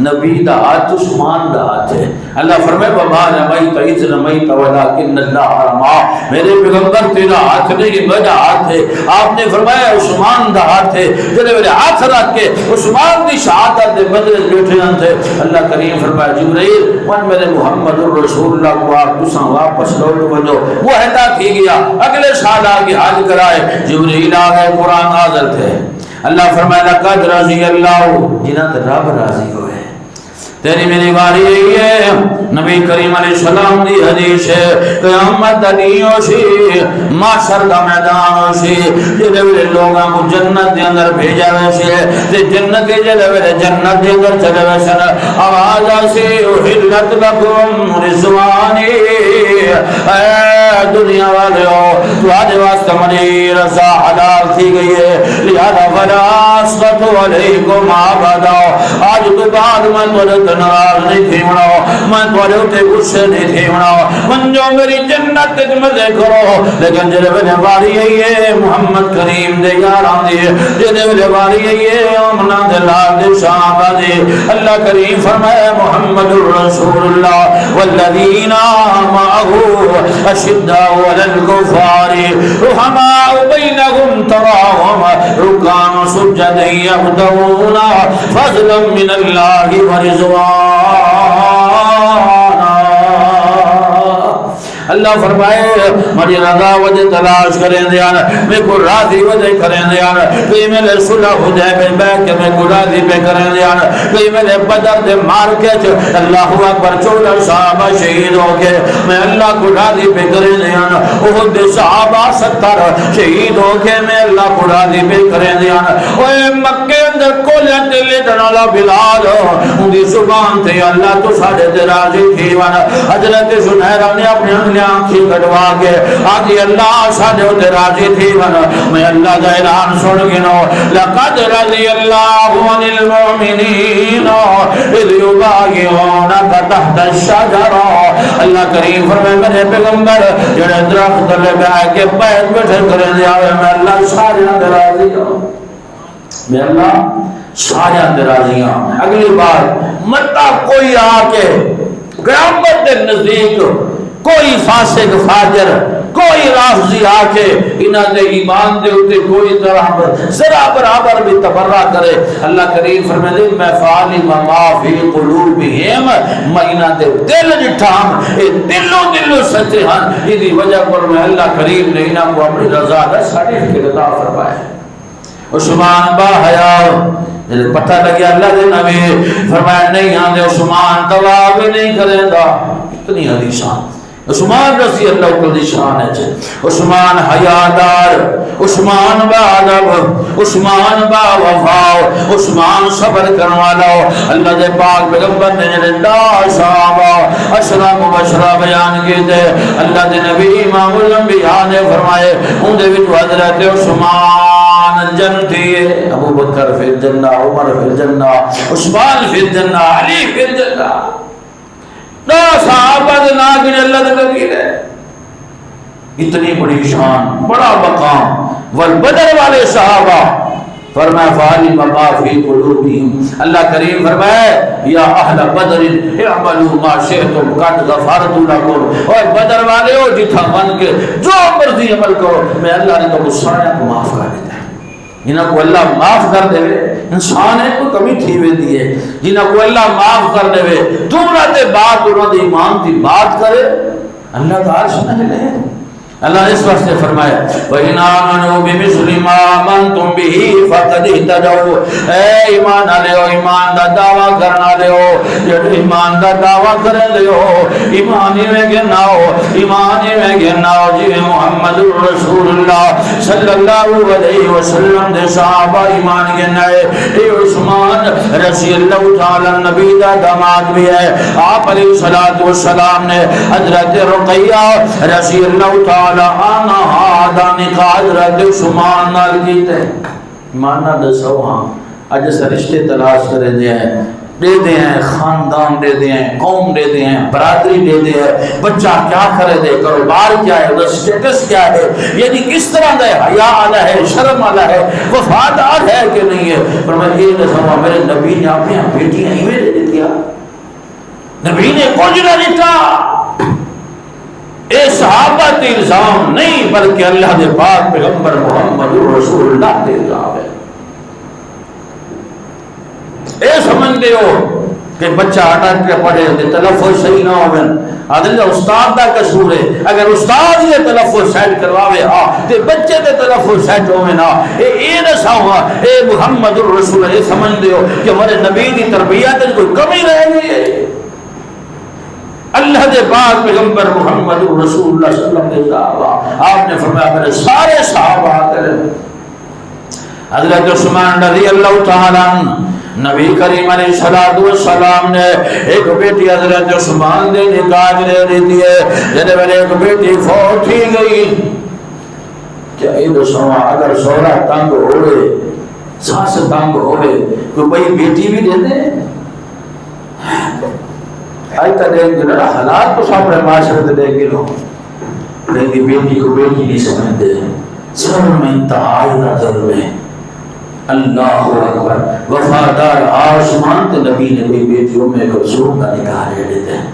[SPEAKER 2] نبی دا ہاتھ عثمان دا ہاتھ ہے۔ اللہ فرمائے وَمَا رَمَيْتَ إِذْ رَمَيْتَ وَلَكِنَّ اللَّهَ رَمَىٰ، میرے پیغمبر تیرا ہاتھ نہیں میرا ہاتھ ہے۔ آپ نے فرمایا عثمان دا ہاتھ ہے، جنہیں میرے ہاتھ رکھ کے عثمان دی شہادت دے بدلے بیٹھے نہ تھے۔ اللہ کریم فرمایا جبرائیل من میرے محمد الرسول اللہ کو آپ تساں واپس لوٹ وجو، وہ ہدا تھی گیا، اگلے سال آگے حج کرائے، جبرائیل آگئے، قرآن نازل تھے۔ اللہ فرمایا لقد رضی اللہ، جنہاں تے رب راضی ہوئے، تیری میری باری یہی ہے۔ نبی کریم علیہ السلام دی حدیث ہے قیامت دنی ہوشی، معاشر دا میدان ہوشی، جلے ویلے لوگاں کو جنت دے اندر بھیجا ویسے، تے جنت کے جلے ویلے جنت دے اندر چلے ویسے، آواز آسی احلت لکم رضوانی، اے دنیا والے ہو تو آج واسطہ منی رضا حلال تھی گئی ہے، لہذا فلا اسقط علیکم آبادا، آج تو بعد میں تو ناراض نہیں تھی مناؤ، میں تمہارے ہوتے غصے نہیں تھی مناؤ، من جو میری جنت تک مزے کرو، لیکن جلے ویلے باری ہے محمد کریم دے یاران دی، جلے ویلے باری ہے امنا دے لال دے صحابہ دے۔ اللہ کریم فرمائے محمد الرسول اللہ والذین معه اشداء علی الکفار رحماء بینہم تراہم رکعا سجدا یبتغون فضلا من اللہ ورضوانا۔ اللہ فرمائے مجھے رضا وجہ تلاش کریں دیانا، میں کو راضی وجہ کریں دیانا، کئی میں لے صلح خدے میں بیٹھ کے میں کو راضی پہ کریں دیانا، کئی میں لے بدر دے مار کے اللہ اکبر 14 صحابہ شہید ہو کے میں اللہ کو راضی پہ کریں دیانا، احد دے صحابہ 70 شہید ہو کے میں اللہ کو راضی پہ کریں دیانا، اوے مکے اندر کولے دلے دنالا بلال ان دی زبان تھے اللہ تو ساڑھے دے راضی تھی وانا۔ حضرت سنہرہ نے اپنے آنکھی کٹوا کے آدھی اللہ ساڑھے ہوتے راضی تھی من، میں اللہ کا اعلان سن گنو لقد رضی اللہ عن المؤمنین اذ یبایعونک تحت الشجرہ۔ اللہ کریم فرمائے میرے پیغمبر جڑے درخت لے بیٹھ کے بیٹھ بیٹھے کریں دیا میں اللہ سارے اندر راضی ہوں، میں اللہ سارے اندر راضی ہوں۔ اگلی بات متا کوئی آ کے قیامت کے نزدیک کوئی فاسق فاجر کوئی رافضی آ کے انہاں دے ایمان دے اوتے کوئی طرح ذرا برابر بھی تبرہ کرے، اللہ کریم فرمائے میں فعلم ما فی قلوبہم، میں انہاں دے دل ڈٹھام، اے دلوں سچے ہن، اس دی وجہ پر میں اللہ کریم نے انہاں کو اپنی رضا دا سرٹیفکیٹ عطا فرمایا۔ عثمان با حیا جب پتہ لگیا اللہ دے نبی فرمایا نہیں آندے عثمان طواف نہیں کرے گا، اتنی حدیثاں عثمان رضی اللہ عنہ دی شان ہے، عثمان حیادار، عثمان با ادب، عثمان با وفا، عثمان صبر کرنے والا، اللہ دے پاک پیغمبر نے جڑے 10 صحابہ اشرا مبشرہ بیان کیتے، اللہ دے نبی امام الانبیاء نے فرمائے ان دے وچ حضرت عثمان جنتی ہے، ابو بکر فی الجنہ، عمر فی الجنہ، عثمان فی الجنہ، علی فی الجنہ، 10 صحابہ دے نام گنے اللہ دے نبی نے، اتنی بڑی شان، بڑا مقام، والبدر والے صحابہ فرمایا فعلم ما فی قلوبہم، اللہ کریم فرمائے یا اہل بدر اعملوا ما شئتم قد غفرت لکم، اور بدر والے ہو جتھا من کے جو مرضی عمل کرو میں اللہ نے تو سارے کو معاف کر دیتا ہے۔ جنہاں کو اللہ معاف کر دے انسان ہے کوئی کمی تھی ہوئی ہے، جنہاں کو اللہ معاف کر دے دوبارہ تے بات انہوں نے ایمان کی بات کرے اللہ تعالی سمجھ لے۔ اللہ نے اس وقت سے فرمایا وَإِنْ آمَنُوا بِمِثْلِ مَا آمَنْتُمْ بِهِ فَقَدِ اهْتَدَوْا، اے ایمان والے ہو، ایمان دا دعویٰ کرنا لے ہو، جب ایمان دا دعویٰ کرن لے ہو، ایمانی میں گنا ہو، ایمانی میں گنا ہو جی محمد رسول اللہ صلی اللہ علیہ وسلم دے صحابہ ایمان گنا ہے۔ اے عثمان رضی اللہ تعالی نبی دا داماد بھی ہے، آپ علیہ السلام نے حضرت رقیہ رضی اللہ تعالی آنا آدانی کا حضرت عثمان نال کیتے مانا دسو ہاں اج سے رشتے تلاش کرے دے ہیں خاندان دے دے ہیں قوم دے دے ہیں برادری دے دے ہیں، بچہ کیا کرے دے کاروبار کیا ہے، وہ سٹیٹس کیا ہے، یعنی کس طرح دا ہے، حیا والا ہے، شرم والا ہے، وفادار ہے کہ نہیں ہے۔ پر میں یہ دسوں میرے نبی نے اپنی بیٹیاں ہی میں دے دیا، نبی نے کچھ نہ دیتا، اے صحابہ تے الزام نہیں بلکہ اللہ دے پاک پیغمبر محمد رسول اللہ دے الزام ہے۔ اے سمجھتے ہو کہ بچہ اٹک کے پڑھے تے تلفظ صحیح نہ ہوے عادل استاد دا قصور ہے، اگر استاد یہ تلفظ سیٹ کرواوے ہاں تے بچے تے تلفظ سیٹ ہوے نا، اے نہ ساوا اے محمد رسول اللہ سمجھتے ہو کہ ہمارے نبی دی تربیت میں کوئی کمی رہ گئی ہے۔ اللہ دے پاک پیغمبر محمد رسول اللہ صلی اللہ علیہ وسلم آپ نے فرمایا میرے سارے صحابہ کریں۔ حضرت عثمان رضی اللہ تعالیٰ عنہ نبی کریم علیہ السلام نے ایک بیٹی حضرت عثمان دے نکاح دے دیتی ہے، جنہیں میں نے ایک بیٹی فوت ہی گئی، کیا یہ سوا اگر سورا تنگ ہوئے ساس تنگ ہوئے تو بھئی بیٹی بھی دے دیں؟ آئی تا دیکھ گے نا حالات تو سامنے معاشرت دیکھ گے لو، لیکن بیٹی کو بیٹی نہیں سمجھتے، سر میں انتہائی نظر میں اللہ اکبر وفادار آسمان تے نبی نے کوئی بیٹی ام کلثوم کا نکاح دے دیتے ہیں۔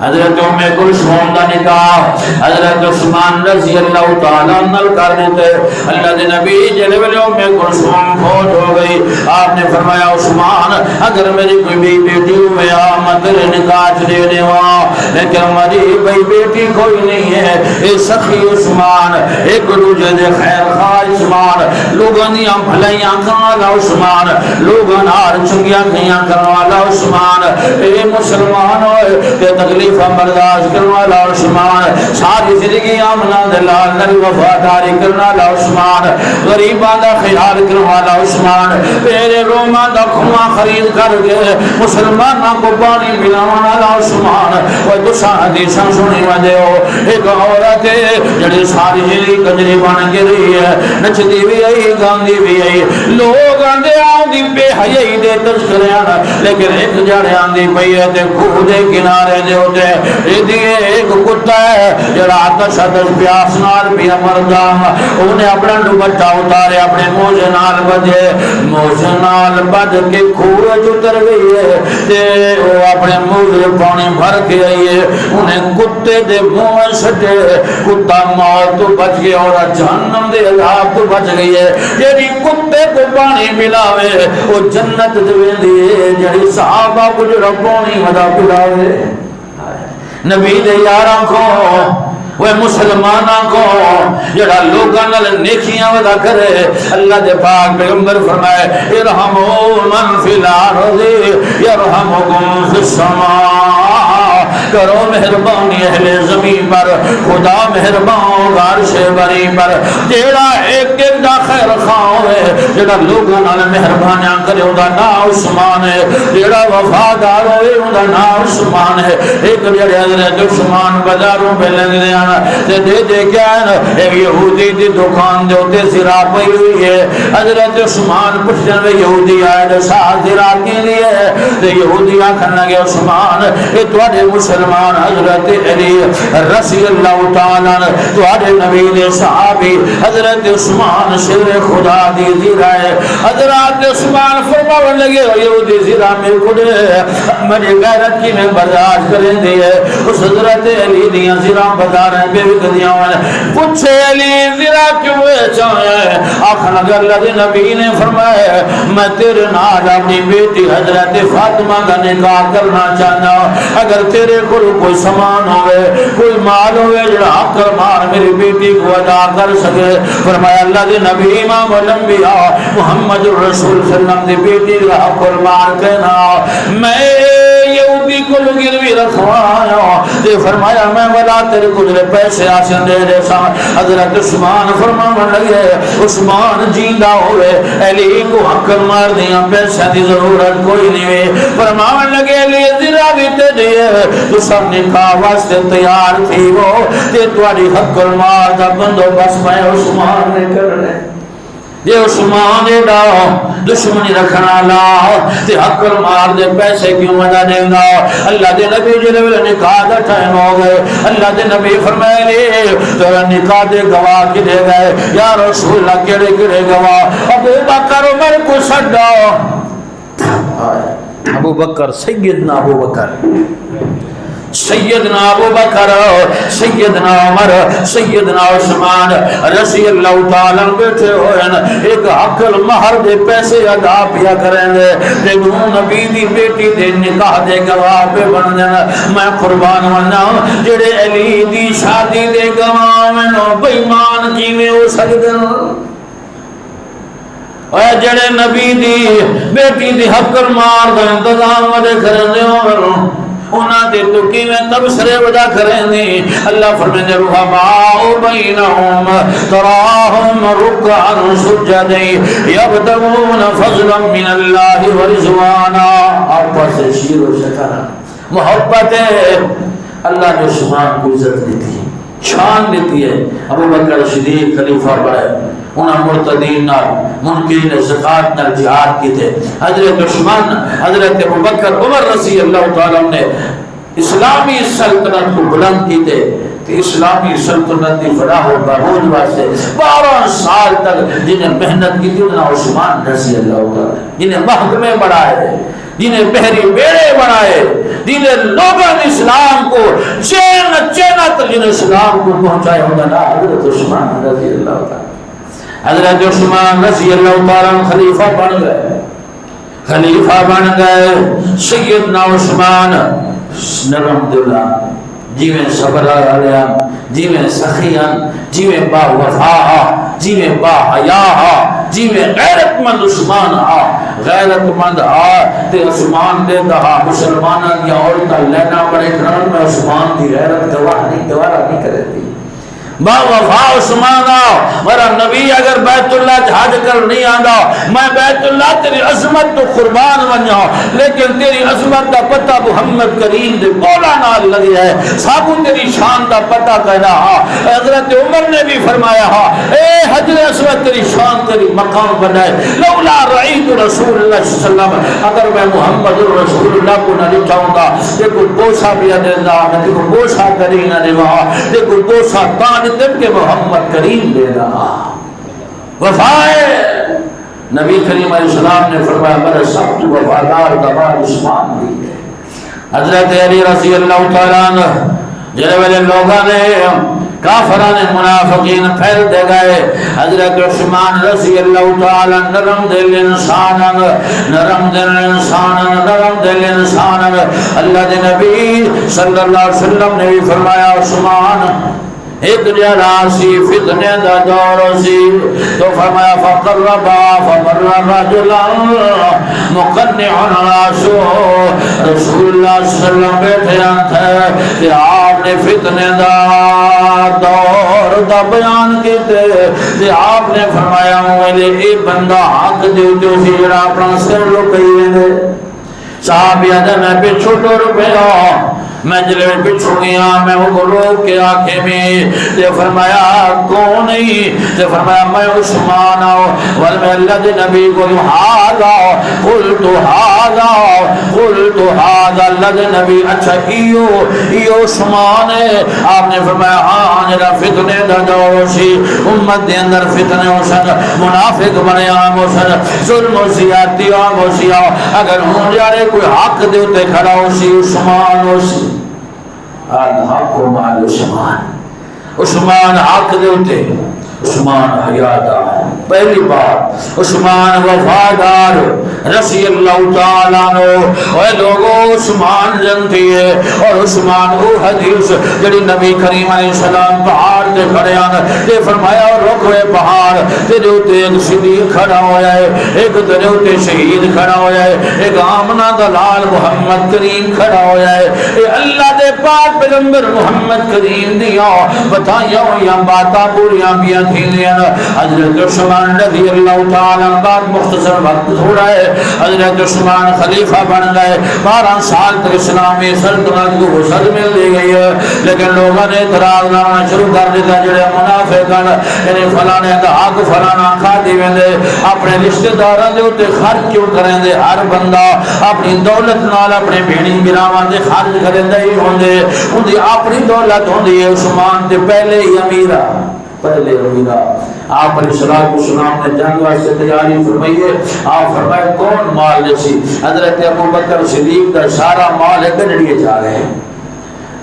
[SPEAKER 2] حضرت ام کلثوم کا نکاح حضرت عثمان رضی اللہ تعالیٰ عنہ کر دیتے، اللہ دے نبی جلے ویلے ام کلثوم فوت ہو گئی، آپ نے فرمایا عثمان اگر میری کوئی بھی بیٹی ہوئے میں تیرے نکاح دے دے وہاں، لیکن ہماری بھائی بیٹی کوئی نہیں ہے۔ اے سخی عثمان، ایک روجہ دے خیر خواہ عثمان، لوگوں نے بھلائیاں کرنے والا عثمان، لوگوں نے چنگیاں کھیاں کرنے والا عثمان، اے مسلمان ہوئے کہ تکلیف برداشت کرنے والا عثمان، ساری زندگی آمنا دلال نبی وفاداری کرنے والا عثمان، غریبان دا خیال کرنے والا عثمان، پیرے رومان دا کھواں خرید کر کے مسلمانوں کو پانی پلانے والا عثمان۔ وہ دوسرا حدیثاں سنی وجہ ہو ایک عورت ہے جڑی ساری زندگی کنجری بن کے رہی ہے، نچتی بھی آئی گاندھی بھی آئی، لوگ آندے آندھی بے حیائی دے تذکرے آنا، لیکن ایک جڑے آندھی پئی ہے تے کھو دے کنارے دے ہوتے ایک ایک کتا ہے جڑا آتش پیاس نال پیا مردا انہیں اپنا دوپٹہ اتارے اپنے موزے نال بجے موزے نال بج کے کھوج اتر گئی ہے تے وہ اپنے موزے پانی بھر کے آئی ہے انہیں کتے دے منہ سٹے کتا موت تو بچ گیا اور جہنم دے عذاب تو بچ گئی ہے جیڑی کتے کو پانی پلاوے وہ جنت دے دی جیڑی صحابہ کو جو پانی ودا پلاوے نبی دے یاراں کو وہ مسلماناں کو جڑا لوگاں نال نیکیاں ودا کرے اللہ دے پاک پیغمبر فرمائے ارحموا من فی الارض یرحمکم فی السماء کرو مہربانی اہل زمین پر خدا مہربان عرش بری پر جیڑا ایک ایک دا خیر خواہ ہوئے جیڑا لوگاں نال مہربانیاں کرے اوندا نام عثمان ہے جیڑا وفادار ہوئے اوندا نام عثمان ہے ایک جڑے حضرت عثمان بازاروں پہ لنگدے آنا تے دے دے کیا ہے نا ایک یہودی دی دکان دے اوتے زرا پئی ہوئی ہے حضرت عثمان پوچھنے میں یہودی آئے تے ساتھ زرا کے لیے تے یہودی آکھن لگے عثمان اے تواڈے مسلمان حضرت علی رضی اللہ تعالیٰ تواڈے نبی دے صحابی حضرت عثمان شیر خدا دی زرا ہے حضرت عثمان فرماون لگے یہودی زرا میں کھڑے میری غیرت کی میں برداشت کریں دی ہے اس حضرت علی دیاں زرا بازار پہ وکدیاں پوچھے علی زرا کیوں چاہے آخر لگا اللہ دے نبی نے فرمایا میں تیرے نال اپنی بیٹی حضرت فاطمہ کا نکاح کرنا چاہتا ہوں اگر تیرے کو کوئی سامان ہوئے کوئی مال ہوئے جڑا حق مار میری بیٹی کو ادا کر سکے فرمایا اللہ دے نبی امام الانبیاء محمد الرسول صلی اللہ علیہ وسلم دی بیٹی کا حق مار کہنا میں یہودی کو گروی رکھوایا تے فرمایا میں ولا تیرے کو پیسے آسن دے دے سا حضرت عثمان فرماون لگے عثمان جیندہ ہوئے علی کو حق مار دیا پیسے دی ضرورت کوئی نہیں ہوئے فرماون لگے علی زرا بھی تے دیئے تو سب نکاح واسطے تیار تھی وہ تے تواڈی حق مار دا بندوبست میں عثمان نے کرنے یہ عثمان دا دشمنی رکھنا لا تے حق مار دے پیسے کیوں مدہ دیں گا اللہ دے نبی جلے ویلے نکاح دا ٹائم ہو گئے اللہ دے نبی فرمائے لے تو نکاح دے گواہ کی دے گئے یا رسول اللہ کیڑے کیڑے گواہ ابو بکر عمر کو سڈا ابو بکر سیدنا ابو بکر سیدنا ابو بکر سیدنا عمر سیدنا عثمان رضی اللہ تعالیٰ بیٹھے ہوئے ایک حق مہر دے پیسے ادا پیا کریں گے تے نبی دی بیٹی دے نکاح دے گواہ پہ بن جانا میں قربان ہونا جڑے علی دی شادی دے گواہ میں نو بیمان کیویں ہو سکدے اور جڑے نبی دی بیٹی دی حق مار دا انتظام ودے کرنے ہوں انہاں دے تو کیویں تبصرے ودا کریں دے اللہ فرمائے رحماء بینہم تراہم رکعا سجدا یبتغون فضلا من اللہ ورضوانا آپس سے شیر و شکر محبت ہے اللہ نے عثمان کو عزت دیتی ہے شان دیتی ہے ابو بکر صدیق خلیفہ بڑے انہاں مرتدین نال منکرین زکات نال جہاد کی تھے حضرت عثمان حضرت ابو بکر عمر رضی اللہ تعالیٰ نے اسلامی سلطنت کو بلند کی تھے کہ اسلامی سلطنت کی فلاح و بہبود واسطے 12 سال تک جنہیں محنت کی تھی انہاں عثمان رضی اللہ تعالیٰ جنہیں محکمے بڑھائے جنہیں بحری بیڑے بنائے جنہیں لوگوں نے اسلام کو چینت جنہیں اسلام کو پہنچائے ہوگا نا حضرت عثمان رضی اللہ تعالیٰ حضرت عثمان رضی اللہ تعالیٰ خلیفہ بن گئے سیدنا عثمان نرم دلہ جیویں صبر علیہ جیویں سخیاں جیویں با وفا جیویں با حیا جیویں غیرت مند عثمان غیرت مند تے عثمان دے دہا مسلمانہ یا عورتہ لینا بڑے کرن میں عثمان دی غیرت گواہ نہیں گوارہ نہیں کرے تھی با وفا عثمان میرا نبی اگر بیت اللہ حج کر نہیں آندا میں بیت اللہ تیری عظمت تو قربان بنیا لیکن تیری عظمت دا پتہ محمد کریم دے کولا نال لگی ہے سابو تیری شان دا پتہ کہنا حضرت عمر نے بھی فرمایا اے حجر اسود تیری شان تیری مقام بنائے لولا رعیت رسول اللہ صلی اللہ علیہ وسلم اگر میں محمد رسول اللہ کو نہ لکھاؤں گا کہ کوئی بوسا بھی دینا نہ کوئی بوسا کری نہ دیوا کہ کوئی بوسا تان دن کے محمد کریم دینا وفائے نبی کریم علیہ السلام نے فرمایا میرا سب تو وفادار گوار عثمان بھی ہے حضرت علی رضی اللہ تعالیٰ عنہ جنہوں والے لوگوں نے کافران منافقین پھیل دے گئے حضرت عثمان رضی اللہ تعالیٰ نرم دل انسان نرم دل انسان نرم دل انسان اللہ دے نبی صلی اللہ علیہ وسلم نے بھی فرمایا عثمان ایک جلاسی فتنے دا دور سی تو فرمایا فقربا فمر رجلا مقنع راسو رسول اللہ صلی اللہ علیہ وسلم بیٹھے تھے کہ آپ نے فتنے دا دور دا بیان کیتے کہ آپ نے فرمایا مجھے ایک بندہ حق دیتے سی جڑا اپنا سر لکئی دے صحابیہ نے میں پچھو ٹور پیا میں جلے پچھو گیا میں وہ روک کے آنکھیں میں تے فرمایا کون نہیں تے فرمایا میں عثمان والمے اللہ دے نبی کو ہادا قلت ہادا اللہ دے نبی اچھا ایو عثمان ہے آپ نے فرمایا ہاں جڑا فتنے دا دور سی امت دے اندر فتنے ہو سن منافق بنے عام ہو سن ظلم و زیادتی عام ہو سی اگر ہوں جارے کوئی حق دے اتے کھڑا ہو سی عثمان ہو سی الحق مال عثمان حق دے اتے عثمان حیادار پہلی بات عثمان وفادار رضی اللہ تعالیٰ عنہ اے لوگوں عثمان جنتی ہے اور عثمان وہ حدیث جڑی نبی کریم علیہ السلام پہاڑ تے کھڑے آن تے فرمایا رکھوے پہاڑ تیرے اتے ایک صدیق کھڑا ہویا ہے ایک تیرے اتے شہید کھڑا ہویا ہے ایک آمنہ دلال محمد کریم کھڑا ہویا ہے اے اللہ دے پاک پیغمبر محمد کریم دیا بتائیاں ہویا باتا پوریاں بیاں تھی لیا حضرت عثمان رضی اللہ تعالیٰ بعد مختصر وقت تھوڑا ہے حضرت عثمان خلیفہ بن گئے 12 سال تک اسلامی سلطنت کو وسعت مل دی گئی ہے لیکن لوگوں نے اعتراض کرنا شروع کر دیا جڑے منافقان یعنی فلانے دا حق فلانا کھا دی ویندے اپنے رشتہ داراں دے اوتے خرچ کیوں کریں دے ہر بندہ اپنی دولت نال اپنے بھیڑی براواں دے خرچ کریں دے ہی ہوندے ان دی اپنی دولت ہوندی ہے عثمان تے پہلے ہی امیرہ پہلے امیرہ آپ علیہ السلام نے جنگ واسطے تیاری فرمائی ہے آپ فرمائے کون مال جیسی حضرت ابو بکر صدیق کا سارا مال ہے گڈڑیے جا رہے ہیں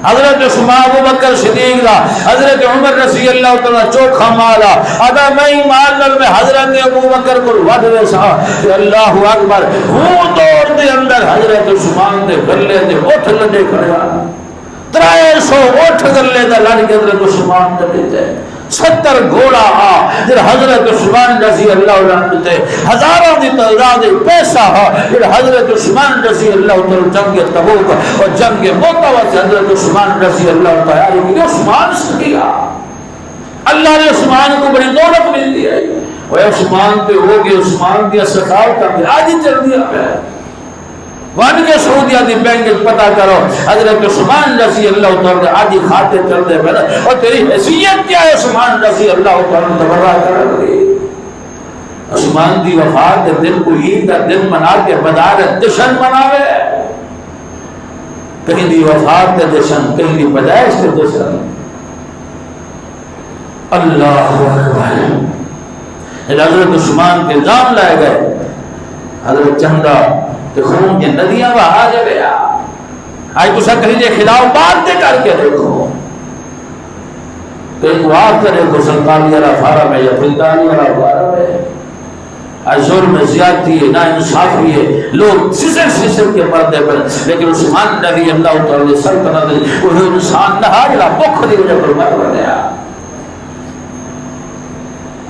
[SPEAKER 2] حضرت عثمان ابو بکر صدیق دا حضرت عمر رضی اللہ تعالی چوکھا مالا ادا میں مال میں حضرت ابو بکر کو ود ویسا کہ اللہ اکبر ہوں دور دے اندر حضرت عثمان دے گلے دے اٹھ لڈے کھڑیا 300 اٹھ گلے دا لڑ کے حضرت عثمان دے دیتے 70 گھوڑا جڑا حضرت عثمان رضی اللہ عنہ تے ہزاروں دی تعداد پیسہ جڑا حضرت عثمان رضی اللہ تعالی جنگ تبوک اور جنگ موتا واسطے حضرت عثمان رضی اللہ تعالی کی عثمان سے کیا اللہ نے عثمان کو بڑی دولت مل دی ہے وہ عثمان تے ہو گئے عثمان دی سخاوت کا آج ہی چل دیا ہے وان کے سعودیہ دی بینک پتہ کرو حضرت عثمان رضی اللہ تعالی آجی کھاتے چل دے پہلے اور تیری حیثیت کیا ہے عثمان رضی اللہ تعالی تبرہ کر رہی عثمان دی وفات کے دن کو عید کا دن منا کے بدارت جشن مناوے کہیں دی وفات کے جشن کہیں دی پیدائش کے جشن اللہ اکبر حضرت عثمان کے الزام لائے گئے حضرت چندہ تو خون کی ندیاں بہا جائے آج تو سب کہیں دے خلاف بات دے کر کے دیکھو کہیں کو آپ کرے کو سنتالیہ فارہ میں یا پنتالیہ فارہ میں آج ظلم زیادتی ہے نا انصافی ہے لوگ سسر کے پردے پر لیکن عثمان رضی اللہ تعالی سلطنت کوئی انسان نہ جلا بخ دی وجہ پر مر گیا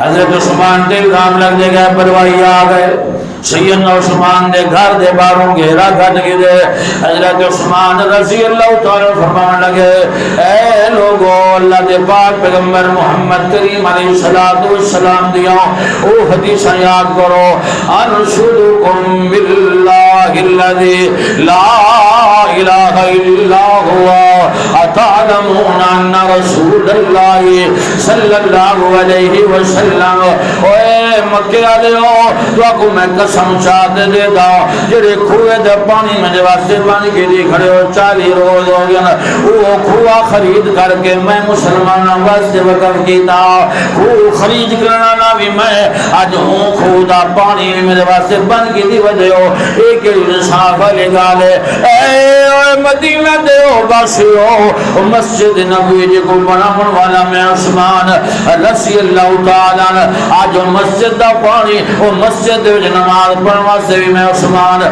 [SPEAKER 2] حضرت عثمان دے کام لگ دے گئے پروائی آ گئے سیدنا عثمان دے گھر دے باروں گھیرا گھٹ گئے حضرت عثمان رضی اللہ تعالی فرمان لگے اے لوگو اللہ دے پاک پیغمبر محمد کریم علیہ السلام دیا او حدیث یاد کرو انشدکم باللہ الذی لا الہ الا ہوا اتعلمون ان رسول اللہ صلی اللہ علیہ وسلم اے مکہ والو تو کو میں قسم چاہتے دے دا جڑے کھوے دے پانی میں واسطے پانی کے لیے کھڑے ہو 40 روز ہو گیا وہ کھوا خرید کر کے میں مسلمانوں واسطے وقف کیتا کھو خرید کرنا نہ بھی میں اج ہوں خدا پانی میرے واسطے بن کی دی وجہ ہو ایک انصاف والی گل ہے اے مدینہ دے او باسیو مسجد نبوی جی کو بناون والا میں عثمان رضی اللہ تعالی اج مسجد دا پانی او مسجد وچ نماز پڑھن واسطے بھی میں عثمان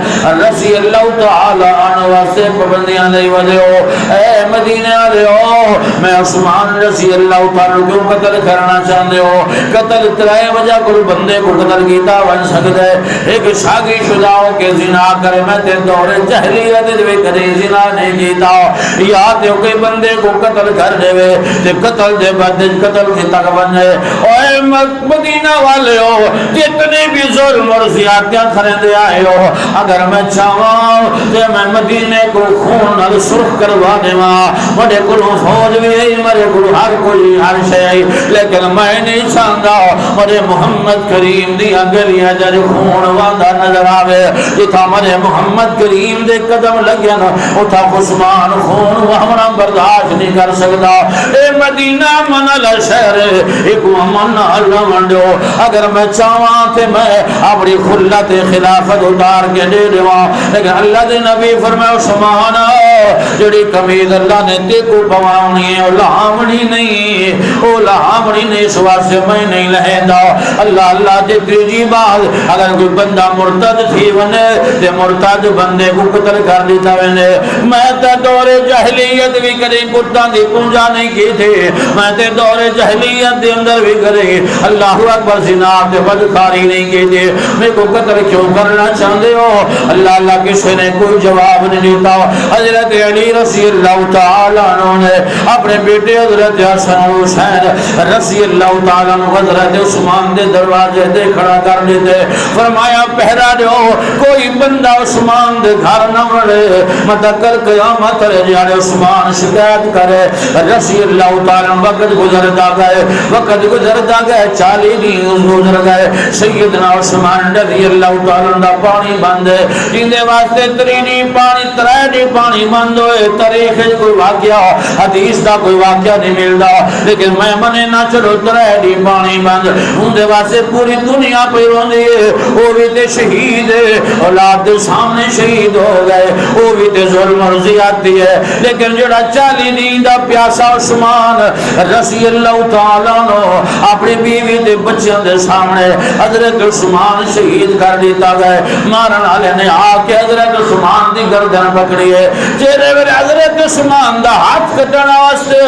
[SPEAKER 2] رضی اللہ تعالی عنہ واسطے پابندیاں دی وجہ ہو اے مدینہ والو میں عثمان رضی اللہ تعالی کو قتل کرنا چاہتے ہو قتل ترائے وجہ کو بندے کو قتل کیتا بن سکتا ہے ایک شاگی شجاع کے زنا کرے میں تے دور جہلیت دے کدی زنا نہیں کیتا یا تے کوئی بندے کو قتل کر دے تے قتل دے بعد قتل کیتا بنے اوے مدینہ والو جتنے بھی ظلم اور زیادتیاں کھڑے آئے ہو اگر میں چاہواں تے میں مدینے کو خون نال سرخ کروا دیواں بڑے کو فوج بھی ہے مرے کو ہر کوئی ہر شے لیکن میں نہیں چاہتا مرے محمد کریم دی گلیاں جڑے خون واندا نظر آوے جتھا مرے محمد کریم دے قدم لگیا نا اوتھا عثمان خون ہمرا برداشت نہیں کر سکتا اے مدینہ من الشہر ایک من اللہ منڈو اگر میں چاہواں تے میں اپنی خلت خلافت اتار کے دے دیواں لیکن اللہ دے نبی فرمایا عثمان جڑی قمیض اللہ نے تے کو پوانی ہے لامنی نہیں او لامنی نہیں اس واسطے میں نہیں لہندا اللہ اللہ دے تیجی بات اگر کوئی بندہ مرتد تھی ونے تے مرتد بندے کو قتل کر دیتا ونے میں تے دور جاہلیت بھی کدی کتاں دی پونجا نہیں کی تھی میں تے دور جاہلیت دے اندر بھی کدی اللہ اکبر زنا تے بدکاری نہیں کی تھی میں کو قتل کیوں کرنا چاہتے ہو اللہ اللہ کسی نے کوئی جواب نہیں دیتا حضرت علی رضی اللہ تعالیٰ عنہ نے اپنے بیٹے حضرت حسن حسین رضی اللہ تعالیٰ عنہ حضرت عثمان دے دروازے دے کھڑا کر دیتے فرمایا پہرا دو کوئی بندہ عثمان دے گھر نہ مڑے مطلب کر قیامت رہے جانے عثمان شکایت کرے رضی اللہ تعالیٰ عنہ وقت گزرتا گئے 40 دن گزر گئے سیدنا عثمان رضی اللہ تعالیٰ عنہ پانی بندے جندے واسطے ترینی پانی ترینی پانی بند ہوئے تاریخ کوئی واقعہ حدیث دا کوئی واقعہ نہیں ملتا لیکن میں منے نہ چلو ترینی پانی بند اندے واسطے پوری دنیا پہ روندی ہے وہ بھی تے شہید ہے اولاد دے سامنے شہید ہو گئے وہ بھی تے ظلم اور زیادتی ہے لیکن جڑا 40 دن دا پیاسا عثمان رضی اللہ تعالیٰ عنہ اپنی بیوی تے بچیاں دے سامنے حضرت عثمان شہید کر دیتا گئے مارن والے نے آ کے حضرت عثمان دی گردن پکڑی ہے چہرے میں حضرت عثمان دا ہاتھ کٹنا واسطے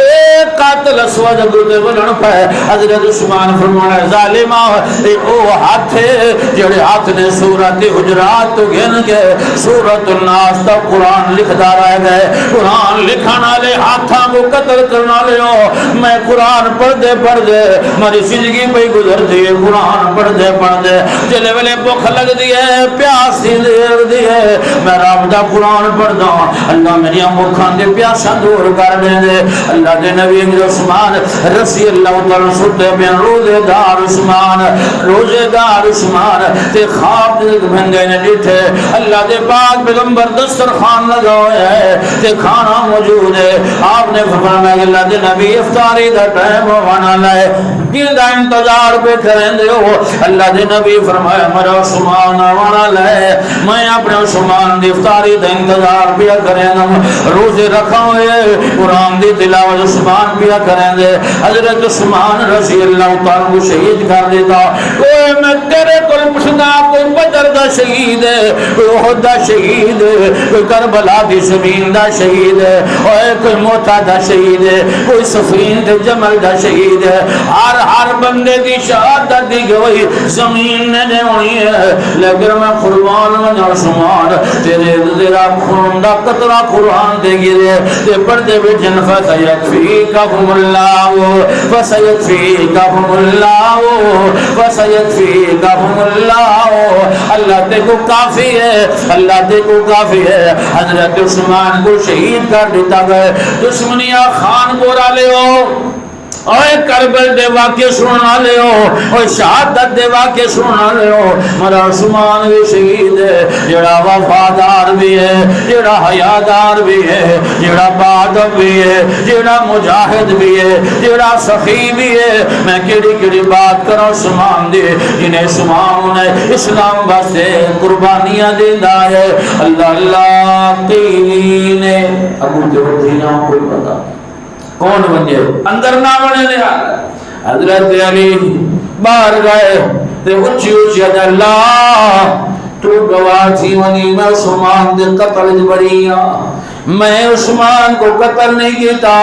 [SPEAKER 2] ایک قاتل اسود گردے بنن پہ حضرت عثمان فرمایا ظالما اے او ہاتھ ہے جڑے ہاتھ نے سورۃ حجرات تو گن کے سورۃ الناس تا قرآن لکھدا رہ گئے قرآن لکھن والے ہاتھاں کو قتل کرن والے ہو میں قرآن پڑھ دے میری زندگی پہ گزرتی ہے قرآن پڑھ دے چلے ویلے بھوک لگدی ہے پیاس لگدی ہے میں رب دا قرآن پڑھدا اللہ میری بھوکاں دے پیاساں دور کر دے اللہ دے نبی عثمان رضی اللہ تعالی ستے میں روزے دار عثمان تے خواب دے بندے نے ڈٹھے اللہ دے پاک پیغمبر دسترخوان لگایا ہے تے کھانا موجود ہے آپ نے فرمایا کہ اللہ دے نبی افطاری دا ٹائم ہونا ہے کین دا انتظار پہ کریں دے ہو اللہ دے نبی فرمایا میرا عثمان آوانا لے میں اپنے عثمان دی افطاری دا انتظار پہ کریں دے روزے رکھا ہوئے قرآن دی تلاوت عثمان پہ کریں دے حضرت عثمان رضی اللہ تعالیٰ کو شہید کر دیتا کوئی میں تیرے کل پچھنا کوئی بدر دا دا شہید ہے، کوئی احد دا شہید ہے، کوئی کربلا دی زمین دا شہید ہے، اور کوئی موتا دا شہید ہے، کوئی صفین تے جمل دا شہید ہے. ہر بندے دی شہادت دی گواہی زمین نے دینی ہے. لیکن میں قربان میں عثمان تیرے تیرا خون دا قطرہ قرآن دے گرے تے پردے بجن فسیکفیکہم اللہ فسیکفیکہم اللہ فسیکفیکہم اللہ. اللہ تے کو کافی ہے، اللہ تے کو کافی ہے. حضرت عثمان کو شہید کر دیتا گئے. دشمنیاں خان گورا لے ہو اوے کربل دے واقعے سننا لے ہو، اوے شہادت دے واقعے سننا لے ہو. میرا عثمان بھی شہید ہے، جڑا وفادار بھی ہے، جڑا حیادار بھی ہے، جڑا بہادر بھی ہے، جڑا مجاہد بھی ہے، جڑا سخی بھی ہے. میں کیڑی کیڑی بات کروں عثمان دی، جنہیں عثمان نے اسلام واسطے قربانیاں دیندا ہے. اللہ اللہ کی نے ابو جوہری نام کوئی پتہ کون بنجے اندر نہ بنے دے. حضرت علی باہر گئے تے اچھی اچھی اللہ تو گواہ تھی ونی میں عثمان دے قتل بڑیاں. میں عثمان کو قتل نہیں کیتا،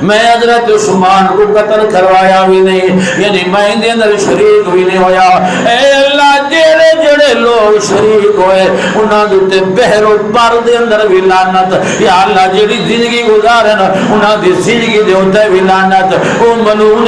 [SPEAKER 2] میں حضرت عثمان کو قتل کروایا بھی نہیں، یعنی میں ان اندر شریک بھی نہیں ہویا. اے اللہ جڑے جڑے لوگ شریک ہوئے انہاں دے بحر و بر دے اندر بھی لعنت. یا اللہ جڑی زندگی گزارن انہاں دی زندگی دے اوتے بھی لعنت. او ملعون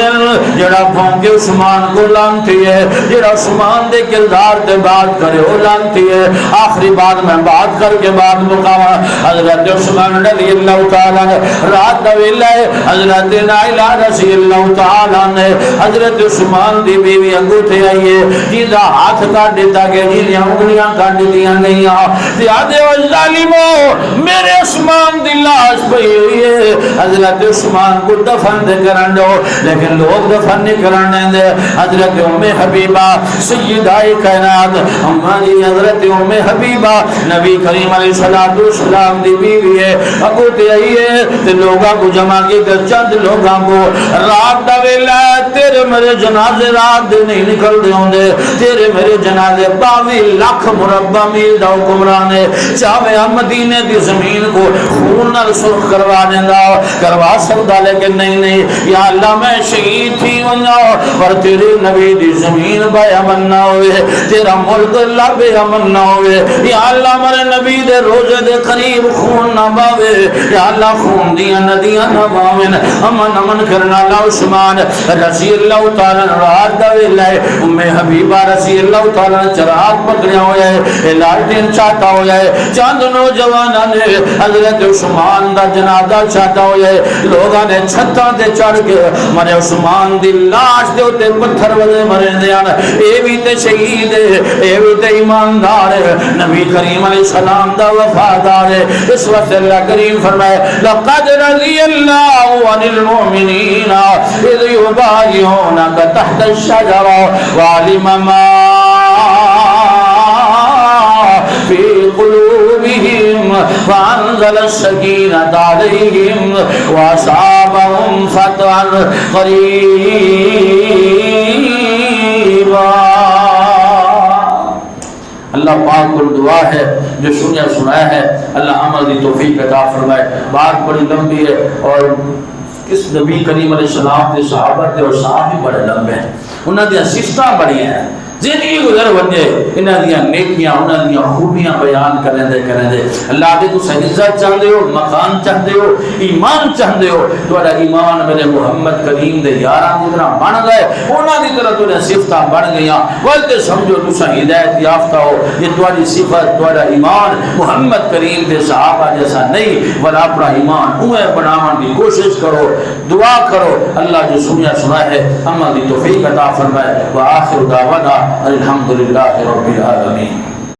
[SPEAKER 2] جڑا بھونکے عثمان کو لعنتی ہے، جڑا عثمان دے کردار تے بات کرے او لعنتی ہے. آخری بات میں بات کر کے بات مکاواں. حضرت عثمان رضی اللہ تعالیٰ نے رات دا ویلا ہے، حضرت نائلہ رضی اللہ تعالیٰ نے حضرت عثمان دی بیوی انگوٹھے آئیے جیدہ ہاتھ کاٹ دیتا کہ جیدیاں انگلیاں کاٹ دیتیاں نہیں. زیادہ و ظالمو میرے عثمان دی لاش پئی ہوئی ہے. حضرت عثمان کو دفن دے کرن دو، لیکن لوگ دفن نہیں کرنے دے. حضرت ام حبیبہ سیدہ کائنات ہماری حضرت ام حبیبہ نبی کریم علیہ السلام دی بیوی ہے. اگو تے آئیے تے لوگاں کو جمع کی تے چند لوگاں کو رات دا ویلا تیرے میرے جنازے رات دے نہیں نکل دے ہوندے. تیرے میرے جنازے 22 لاکھ مربع میل دا حکمران ہے. چاہے مدینے دی زمین کو خون نال سرخ کروا دیندا کروا سکدا، لیکن نہیں. یا اللہ میں شہید تھی ونجا اور تیرے نبی دی زمین بے امن نہ ہوئے، تیرا ملک اللہ بے امن نہ ہوئے. یا اللہ میرے نبی دے روزے دے قریب خون نہ باوے. یا اللہ خون دیاں ندیاں نہ باویں. امن کرنا. اللہ عثمان رضی اللہ تعالیٰ رات دا ویلا ہے. ام حبیبہ رضی اللہ تعالیٰ چراغ پکڑیا ہویا ہے، لالٹین چاہتا ہویا ہے. چند نوجواناں نے حضرت عثمان دا جنازہ چاہتا ہویا ہے. لوگاں نے چھتاں تے چڑھ کے مرے عثمان دی لاش دے اوتے پتھر وجے مرے دیاں. اے بھی تے شہید ہے، اے بھی تے ایماندار ہے، نبی کریم علیہ السلام دا وفادار ہے. اس وقت اللہ کریم فرمائے لقد رضی اللہ عن المؤمنین اذ یبایعونک تحت الشجرہ وعلم ما فی قلوبہم فانزل السکینۃ علیہم واصابہم فتحا قریبا. اللہ پاک کو دعا ہے جو سنایا ہے اللہ عمل دی توفیق عطا فرمائے. بات بڑی لمبی ہے اور کس نبی کریم علیہ السلام کے صحابہ تھے اور صحابی بڑے لمبے ہیں، انہاں دی سفتاں بڑی ہیں. زندگی گزر ونجے انہاں دیاں نیکیاں انہاں دیاں خوبیاں بیان کریں دے. اللہ دے تو عزت چاہتے ہو، مقام چاہتے ہو، ایمان چاہتے ہو. تھوڑا ایمان میرے محمد کریم دے یاراں دی طرح بن گئے، انہاں دی طرح تھوڑا صفتاں بن گئیاں. بلکہ سمجھو تساں ہدایت یافتہ ہو. یہ تھوڑی صفت تھوڑا ایمان محمد کریم دے صحابہ جیسا نہیں، بل اپنا ایمان اوے بناون دی کوشش کرو. دعا کرو اللہ جو سنا ہے عمل دی توفیق عطا فرمائے. وآخر دعوانا الحمدللہ رب العالمین.